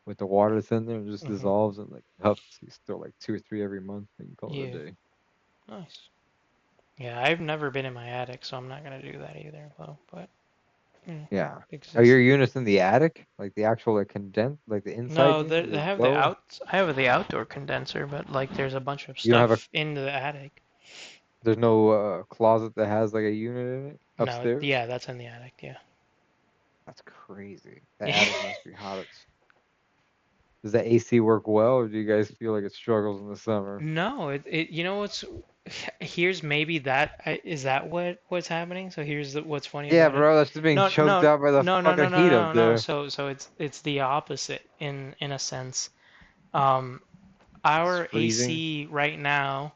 with the water that's in there and just hmm. dissolves and like cups. You throw like 2 or 3 every month and you call it a Yeah. day. Nice. Yeah, I've never been in my attic, so I'm not gonna do that either, though. But Yeah. Are exists. your units in the attic? Like the actual like condensed like the inside No, unit they is have the lower? I have the outdoor condenser, but like there's a bunch of You don't have a stuff in the attic. There's no closet that has like a unit in it No, upstairs. yeah, that's in the attic. Yeah. That's crazy. The Yeah. attic must be hot. Does the AC work well, or do you guys feel like it struggles in the summer? No, you know what's here's maybe that is that what's happening? So here's what's funny Yeah, about it. bro, that's just being No, choked no, out by the no, no, no, fucking no, heat up no, no. there. So it's the opposite in a sense. Um, It's our freezing. AC right now,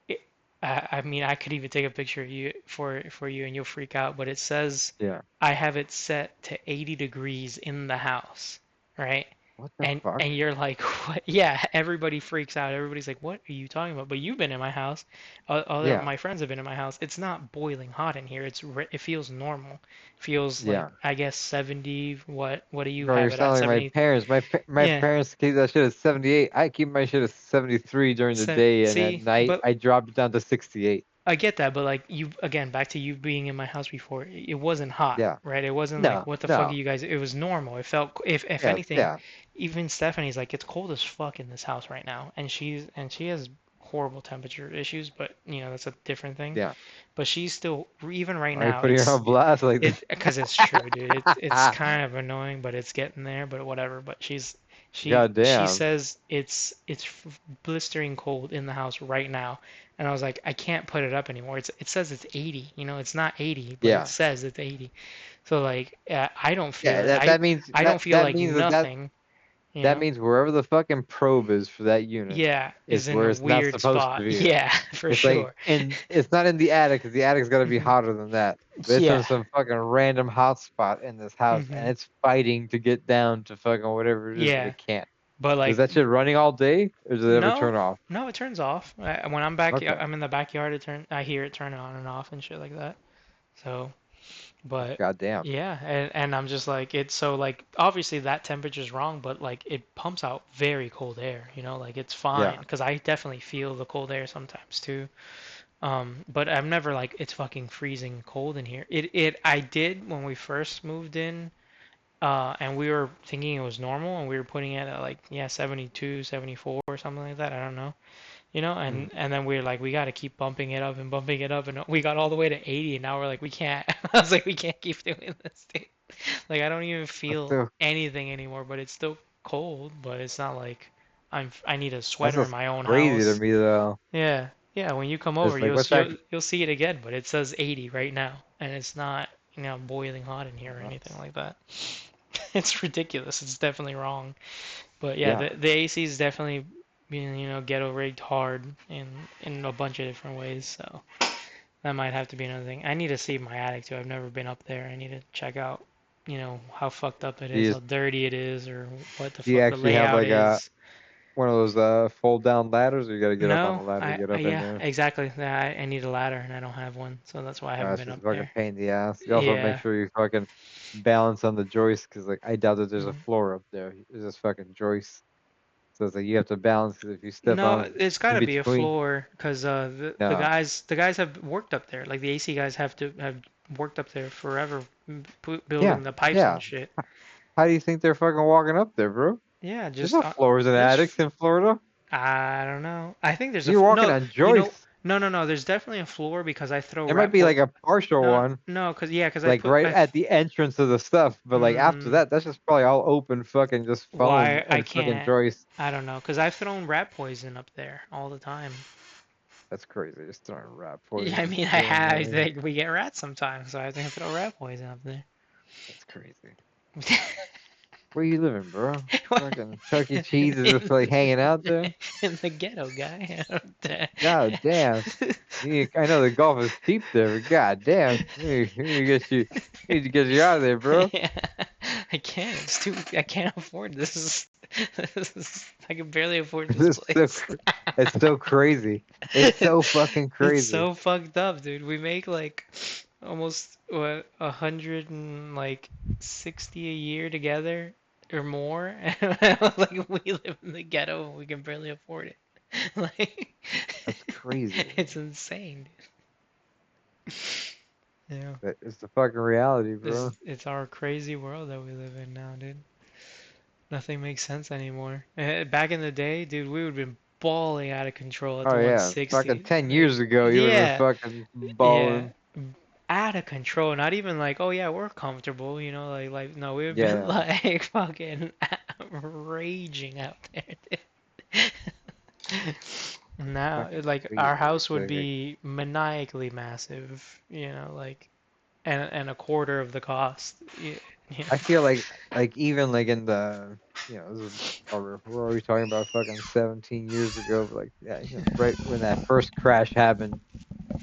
it, I mean, I could even take a picture of you for you and you'll freak out, but it says Yeah. I have it set to 80 degrees in the house, right? What the And fuck? you're like, what? Yeah, everybody freaks out. Everybody's like, what are you talking about? But you've been in my house. Other Yeah. my friends have been in my house. It's not boiling hot in here. It feels normal. Feels like Yeah. I guess 70. What do you Bro, you're have it at? sounding like my 70? parents. My Yeah. parents keep that shit at 78. I keep my shit at 73 during the day, and at See, night but I drop it down to 68. I get that, but like you again, back to you being in my house before, it wasn't hot, Yeah. right? It wasn't like No, what the fuck are no. you guys? It was normal. It felt if Yeah, anything, yeah, even Stephanie's like it's cold as fuck in this house right now, and she has horrible temperature issues, but you know that's a different thing. yeah. But she's still even right Why are you now putting her on blast like it because it's true, dude. It's that? kind of annoying, but it's getting there. But whatever. But she Goddamn. says it's blistering cold in the house right now, and I was like, I can't put it up anymore. It says it's 80. You know, it's not 80, but it Yeah. says it's 80. So like, I don't feel Yeah, it. that means I don't that feel that like means that nothing. You that know. means wherever the fucking probe is for that unit Yeah, is is in where a it's not weird supposed to spot. be. Yeah, for It's like, sure. and it's not in the attic because the attic's got to be hmm hotter than that. But it's in Yeah. some fucking random hot spot in this house, and hmm it's fighting to get down to fucking whatever it is, but Yeah. it can't. But Is like that shit running all day, or does it ever no, turn off? no, it turns off. When Okay. I'm in the backyard. I hear it turn on and off and shit like that. So, but Goddamn. yeah, and I'm just like it's so like obviously that temperature's wrong, but like it pumps out very cold air. You know, like it's fine Yeah. because I definitely feel the cold air sometimes too. But I'm never like it's fucking freezing cold in here. I did when we first moved in. And we were thinking it was normal, and we were putting it at like yeah 72, 74 or something like that. I don't know, you know. Mm. And then we were like, we got to keep bumping it up and bumping it up, and we got all the way to 80, and now we're like, we can't. I was like, we can't keep doing this, dude. Like I don't even That's feel still anything anymore, but it's still cold, but it's not like I need a that's sweater in just my own crazy to house. me though. Yeah, yeah. When you come over, It's like what's that? you'll see it again, but it says 80 right now, and it's not boiling hot in here or anything Nuts. like that. It's ridiculous. It's definitely wrong. But yeah, Yeah. the AC is definitely being, ghetto rigged hard in a bunch of different ways. So that might have to be another thing. I need to see my attic too. I've never been up there. I need to check out, how fucked up it Do is, you how dirty it is, or what the do you fuck the actually have layout like a is. one of those fold down ladders, or you got to get up on the No, ladder to get up in yeah, there? exactly. I need a ladder and I don't have one, so that's why I haven't That's been just up a fucking there. pain in the ass. You also make Yeah. sure you fucking balance on the joist because like I doubt that there's a Mhm. floor up there. There's just fucking joist. So it's like you have to balance because if you step No, on it's got in to be a between, floor because the no, guys have worked up there. Like the AC guys have worked up there forever, yeah, building the pipes yeah. and shit. How do you think they're fucking walking up there, bro? Yeah, There's just no floors in there's attics in Florida. I don't know. I think there's You're walking no, on you know, joists. no. There's definitely a floor because I throw There might rat be point. like a partial No, one, no, because I like put right at the entrance of the stuff, but like after mm, that, that's just probably all open fucking just foam why I and fucking can't. joists. I don't know because I've thrown rat poison up there all the time. That's crazy. Just throwing rat Yeah, I poison. mean I Yeah, have. I man. think we get rats sometimes, so I think I throw rat poison up there. That's crazy. Where you living, bro? Fucking Chuck E. Cheese is just in, like hanging out there. in the ghetto, guy. God damn. I know the golf is cheap there, but god damn. We need to get you out of there, bro. Yeah, I can't. I can't afford this. I can barely afford this This is so place. it's so crazy. It's so fucking It's crazy. so fucked up, dude. We make like almost what 160 a year together or more. Like we live in the ghetto and we can barely afford it. Like That's crazy. it's insane, dude. Yeah. But it's the fucking reality, bro. It's our crazy world that we live in now, dude. Nothing makes sense anymore. Back in the day, dude, we would have been balling out of control at the Oh yeah, fucking 160. 10 years ago, you would have been Yeah, fucking yeah, balling. out of control. Not even like, oh yeah, we're comfortable, like no, we've been Yeah, like fucking raging out there, dude. Now, fucking like our crazy. house It's would like be maniacally massive, like and a quarter of the cost. You I know? feel like even like in the this is, we're already talking about fucking 17 years ago, but like yeah, right when that first crash happened,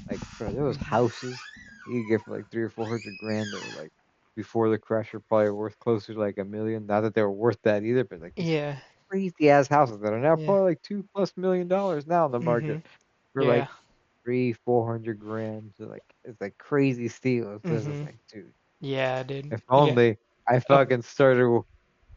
like bro, there was Mhm. houses you could get for like 300 or 400 grand that were like before the crash were probably worth closer to like 1 million. Not that they were worth that either, but like these Yeah, crazy ass houses that are now yeah. probably like $2+ million now in the market Mhm. for Yeah. like 300-400 grand. So like it's like crazy steal. It's just Mhm. like dude. Yeah, dude. If Yeah. only I Oh, fucking started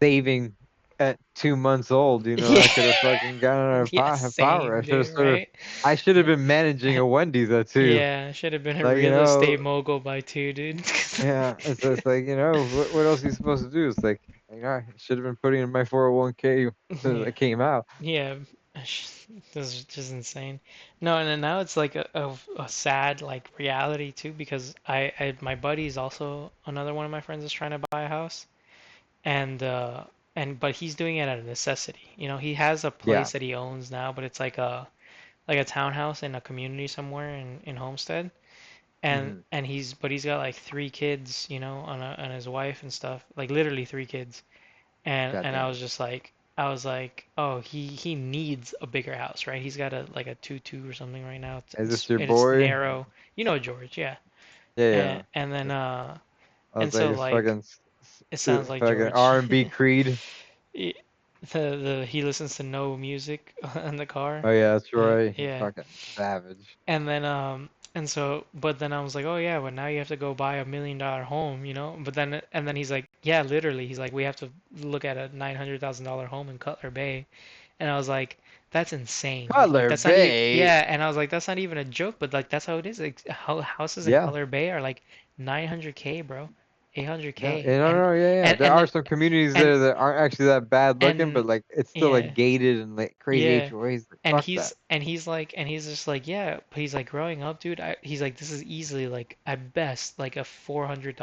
saving at 2 months old, yeah. I could have fucking gotten Yeah, a power. same, dude, right? I should have been managing a Wendy's at two. Yeah, should have been a Like, real estate mogul by two, dude. yeah, it's just like, what else are you supposed to do? It's like, I should have been putting in my 401k as soon as Yeah. I came out. Yeah, this is just insane. No, and then now it's like a sad like reality too because my buddy is also another one of my friends is trying to buy a house and but he's doing it out of necessity. He has a Yeah. place that he owns now, but it's like a townhouse in a community somewhere in Homestead. And Hmm. and he's got like three kids, on his wife and stuff, like literally three kids. And I Goddamn. was just like, oh, he needs a bigger house, right? He's got a 2-2 or something right now. It's Is this it's, your and it's boy? narrow. You know George, yeah. Yeah, And yeah. and then I was and like, so it's like fucking, it sounds like fucking George. R&B Creed. He- he listens to no music in the car. Oh yeah, that's right. Yeah. Fucking savage. And then but then I was like, oh yeah, but now you have to go buy $1 million home. But then he's like, yeah, literally, he's like, we have to look at a $900,000 home in Cutler Bay, and I was like, that's insane, dude. Like Cutler that's not even Bay. yeah, and I was like, that's not even a joke, but like that's how it is. Like houses in Yeah. Cutler Bay are like 900K, bro, Yeah, 800K, no, and no, yeah, yeah. and There and are then some communities and there that aren't actually that bad looking, and but like it's still like yeah. gated and like crazy Yeah. HOAs. Like, And fuck he's that. and he's like and he's just like, yeah, but he's like growing up, dude, he's like this is easily like at best like a $400,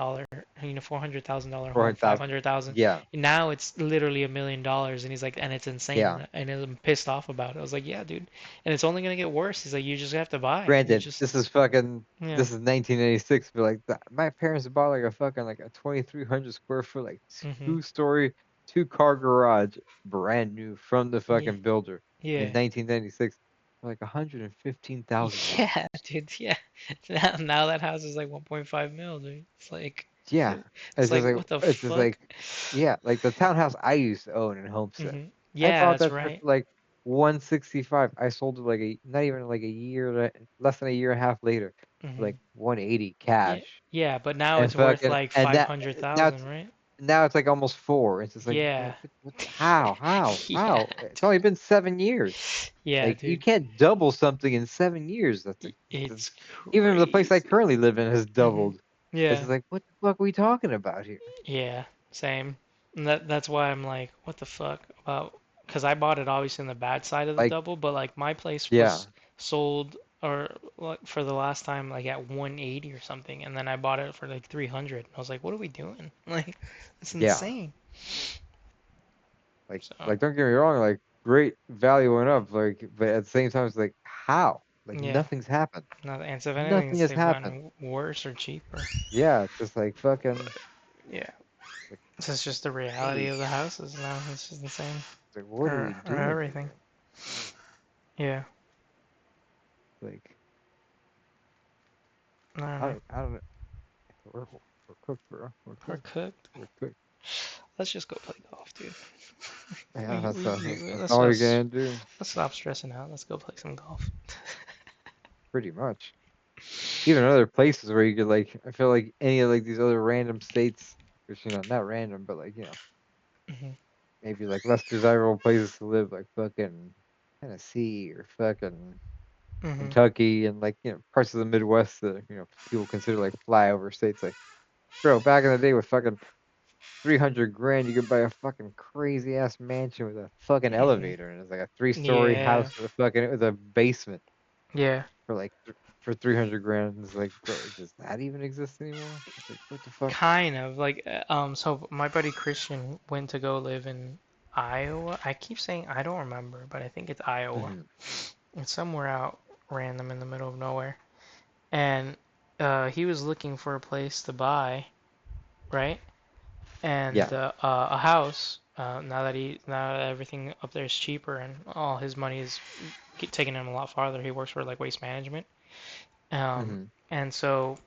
$400,000 home, 400,000. 500,000. Yeah, Now it's literally $1 million and he's like and it's insane yeah. and I'm pissed off about it. I was like, yeah, dude. And it's only gonna get worse. He's like, you just have to buy. You Granted, just yeah. this is 1986, but like my parents bought like a fucking like a 2,300 square foot like Mhm. two-story, two-car garage, brand new from the Yeah. fucking builder in Yeah. 1996, for like $115,000. Yeah, dude, yeah. Now that house is like 1.5 mil, dude. Yeah, It's like what the it's just fuck? like yeah, like the townhouse I used to own in Homestead. I Yeah, bought that's that shit right. for like 165. I sold it like not even like a year, less than a year and a half later, for hmm like 180 Yeah, cash. yeah, but now And it's worth fucking like and that now 500,000, it's right? now it's like almost four. It's just like Yeah. bro, how Yeah, how? It's only been 7 years. yeah, Like you dude. can't double something in 7 years. That's like It's even the place I crazy. currently live in has hmm doubled. It's Yeah, just like what the fuck are we talking about here? yeah, same. And that's why I'm like, what the fuck about? Because I bought it obviously in the bad side of the Like double, but like my place yeah. was sold or like for the last time like at 180 or something, and then I bought it for like 300. I was like, what are we doing? Like, it's Yeah, insane. like So don't get me wrong, like great value went up, like but at the same time it's like how? Like yeah, nothing's happened. not and so if anything, Nothing has they've happened. gotten worse or cheaper. Yeah, it's just like fucking Yeah, like this is just the reality of crazy. the houses now. It's just insane. It's like what are we Or doing everything. here? Yeah. Like I don't know. I don't know. We're cooked, bro. We're We're cooked. cooked. We're cooked. Let's just go play golf, dude. Yeah, that's Let's all you just can do. let's stop stressing out. Let's go play some golf. Pretty much. Even other places where you could like I feel like any of like these other random states, which not random, but like hmm maybe like less desirable places to live, like fucking Tennessee or fucking hmm Kentucky and like parts of the Midwest that people consider like flyover states. Like, bro, back in the day with fucking 300 grand, you could buy a fucking crazy ass mansion with a fucking Mm, elevator, and it's like a 3-story yeah, house with a basement yeah. for like for 300 grand. It's like, bro, does that even exist anymore? It's like, what the fuck? Kind of like so my buddy Christian went to go live in Iowa. I keep saying I don't remember, but I think it's Iowa. Hmm. It's somewhere out random in the middle of nowhere. And he was looking for a place to buy, right? And Yeah. a house. Now that everything up there is cheaper and all his money is taking him a lot farther. He works for like waste management. Um, Hmm. and so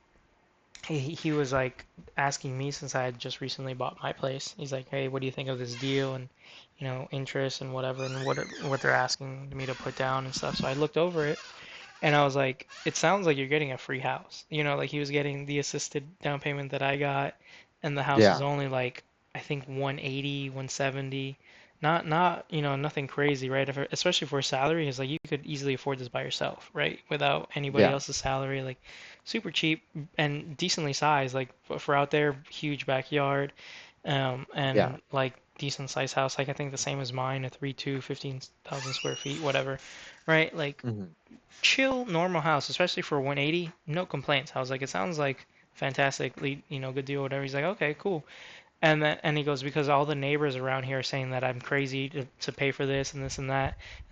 he was like asking me since I had just recently bought my place. He's like, "Hey, what do you think of this deal and interest and whatever and what they're asking me to put down and stuff." So I looked over it and I was like, "It sounds like you're getting a free house." Like he was getting the assisted down payment that I got, and the house is Yeah. only like I think 180, 170. Not nothing crazy, right? Especially for a salary, it's like you could easily afford this by yourself, right? Without anybody Yeah. else's salary, like super cheap and decently sized, like for out there, huge backyard, Yeah. and like decent sized house, like I think the same as mine, a 3-2, 15,000 square feet, whatever, right? Like Hmm. chill, normal house, especially for 180, no complaints. I was like, it sounds like fantastically, good deal, whatever. He's like, okay, cool. And he goes, because all the neighbors around here are saying that I'm crazy to pay for this and that, and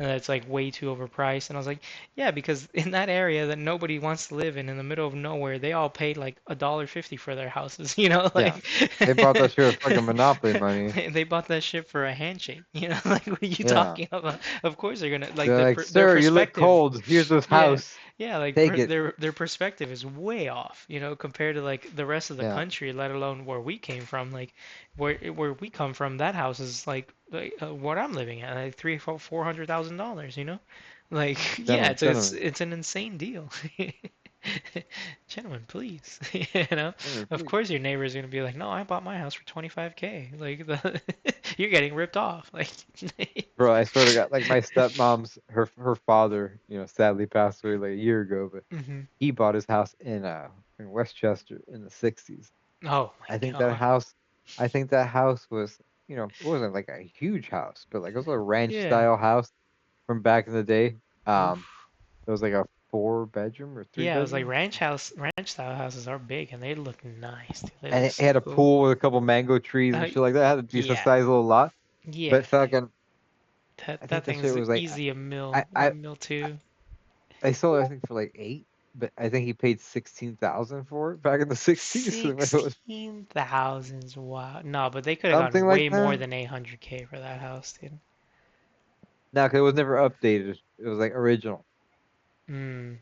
that it's like way too overpriced. And I was like, yeah, because in that area that nobody wants to live in the middle of nowhere, they all paid like $1.50 for their houses, Yeah. like They bought that shit with fucking Monopoly money. they bought that shit for a handshake, like what are you Yeah. talking about? Of course they're gonna like They're like, their sir, you look perspective. cold. Here's this Yeah, house. yeah, like Take it. their perspective is way off, compared to like the rest of the Yeah. country, let alone where we came from. Like where we come from, that house is like what I'm living at, like $400,000, Like yeah, Gentlemen. it's an insane deal. Gentlemen, please. Gentlemen, Of please. course your neighbor's gonna be like, no, I bought my house for 25K. Like you're getting ripped off. Like Bro, I swear to God, like my stepmom's, her father, sadly passed away like a year ago, but hmm he bought his house in Westchester in the '60s. Oh my I think that God. house, I think that house was, it wasn't like a huge house, but like it was a ranch Yeah. style house from back in the day. Oof. It was like a 4 bedroom or three Yeah, it was like bedroom, ranch style houses are big and they look nice, dude. They and look it so had a cool. pool with a couple mango trees and shit like that. It had a decent Yeah, sized little lot, yeah. but fucking, I That think that thing shit is was like, easy I, a I, mil two. I sold it, I think, for like 8, but I think he paid 16,000 for it back in the '60s. When it was 16,000, wow. No, but they could have something gotten like way more that. than 800K for that house, dude. No, 'cause it was never updated. It was like original. Hmm,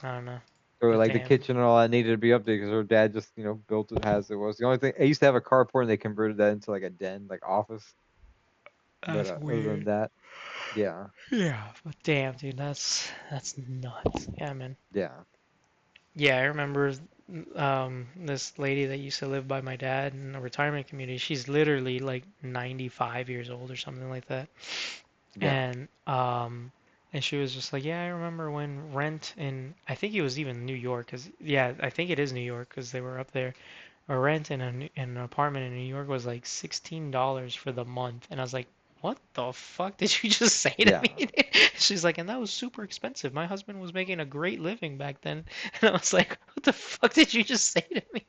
I don't know, So but like the damn, kitchen and all that needed to be updated because her dad just built it as it was. The only thing I used to have a carport and they converted that into like a den, like office. But that's other than weird. that, yeah, Yeah, but damn, dude, that's nuts. Yeah, man. yeah, Yeah, I remember this lady that used to live by my dad in a retirement community. She's literally like 95 years old or something like that. yeah, And and she was just like, "Yeah, I remember when rent in I think it was even New York 'cause yeah, I think it is New York 'cause they were up there. Or rent in an apartment in New York was like $16 for the month." And I was like, "What the fuck did you just say to yeah. me?" She's like, "And that was super expensive. My husband was making a great living back then." And I was like, "What the fuck did you just say to me?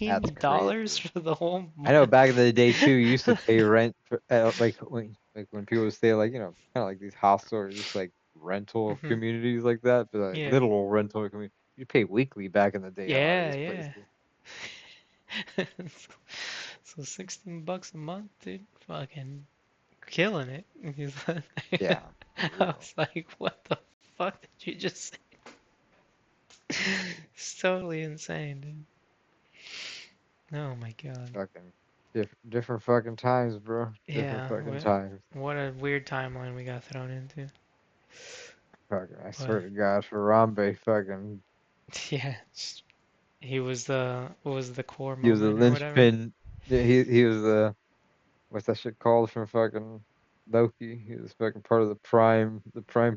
That's $16 crazy. for the whole I know month?" back in the day too, you used to pay rent for like when people would stay like kind of like these hostel or just like rental hmm communities like that, but like Yeah. literal rental community. You pay weekly back in the day in a lot of Yeah, these yeah. places. So 16 bucks a month, dude. Fucking killing it. Yeah, for I real. was like, what the fuck did you just say? It's totally insane, dude. Oh my god. Fucking different fucking times, bro. Different Yeah, fucking times. what a weird timeline we got thrown into. Fucking, I But swear to God, Harambe, fucking, yeah, he was the what was the core he was a moment or whatever. linchpin. Yeah, he was the what's that shit called from fucking Loki? He was fucking part of the prime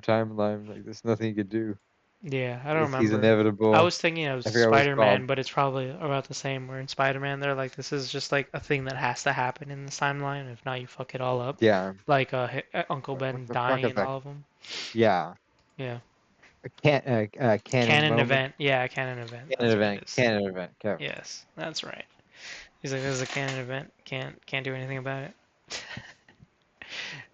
timeline. Like there's nothing he could do. Yeah, I don't He's remember. I inevitable. was thinking of I forgot what it's called. Spider-Man, but it's probably about the same. Where in Spider-Man, they're like, this is just like a thing that has to happen in the timeline. If not, you fuck it all up. Yeah. Like Uncle What Ben the fuck dying is in that? all of them. Yeah. Yeah. Canon Canon moment. event. Yeah, canon event. Canon That's what event. it is. Canon event. Okay. Yes, that's right. He's like, this is a canon event. Can't do anything about it.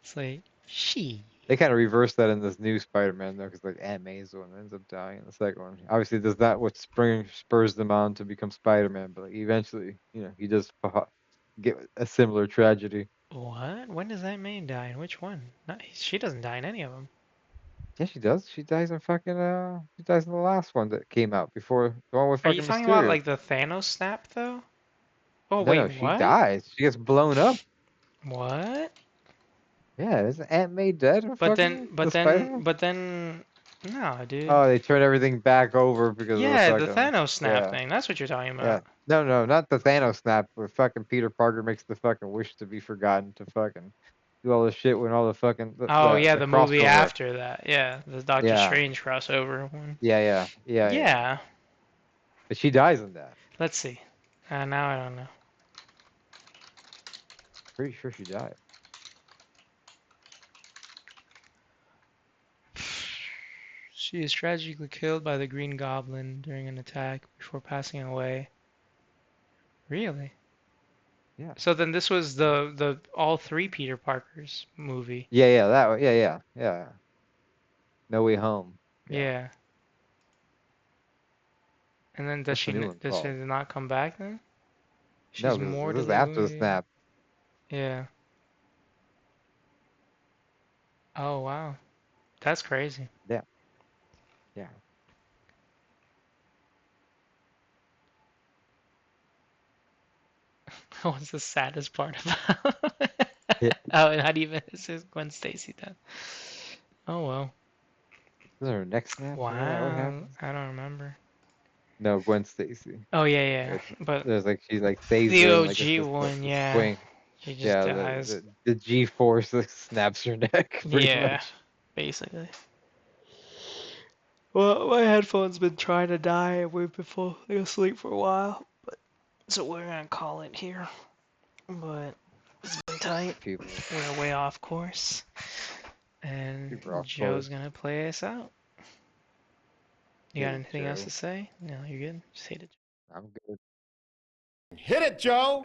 It's like, she. They kind of reversed that in this new Spider-Man though, because like Aunt May's the one that ends up dying in the second one. Obviously, does that what spurs them on to become Spider-Man, but like, eventually, he does get a similar tragedy. What? When does that main die? In which one? Not, she doesn't die in any of them. Yeah, she does. She dies in she dies in the last one that came out before the one with Are you fucking talking about Mysterio. like the Thanos snap though? Oh No, wait, no, she what? dies. She gets blown up. What? Yeah, isn't Aunt May dead in But then, fucking the but then, Spider-Man? but then, no, dude. Oh, they turn everything back over because of the Yeah, the fucking Thanos snap yeah. thing. That's what you're talking Yeah. about. No, no, not the Thanos snap, where fucking Peter Parker makes the fucking wish to be forgotten to fucking do all this shit when all the fucking Oh yeah, the the movie crossover. after that. Yeah, the Doctor Yeah. Strange crossover one. Yeah. Yeah. But she dies in that. Let's see. Now I don't know. Pretty sure she died. She is tragically killed by the Green Goblin during an attack before passing away. Really? Yeah. So then this was the all three Peter Parkers movie. Yeah, that one. Yeah. No Way Home. Yeah. Yeah. And then What's the new one does she called? not come back then? No, She's because this is after the mortally snap. yeah. Oh wow. That's crazy. Yeah. Yeah. What's the saddest part about? Hit. Oh, and how do you miss his Gwen Stacy then? Oh well. Is there a next snap? Is that what Wow. happens? I don't remember. No, Gwen Stacy. Oh yeah. It's, But there's like she like saves the her and like OG one, the yeah. swing. She just Yeah, dies. the G force like, snaps her neck pretty Yeah, much. basically. Well, my headphone's been trying to die. We've been falling asleep for a while, but so we're gonna call it here. But it's been tight. People, We're way off course, and people are off Joe's course. gonna play us out. You Hit got it, anything else to Joe. say? No, you're good. Just hit it. I'm good. Hit it, Joe!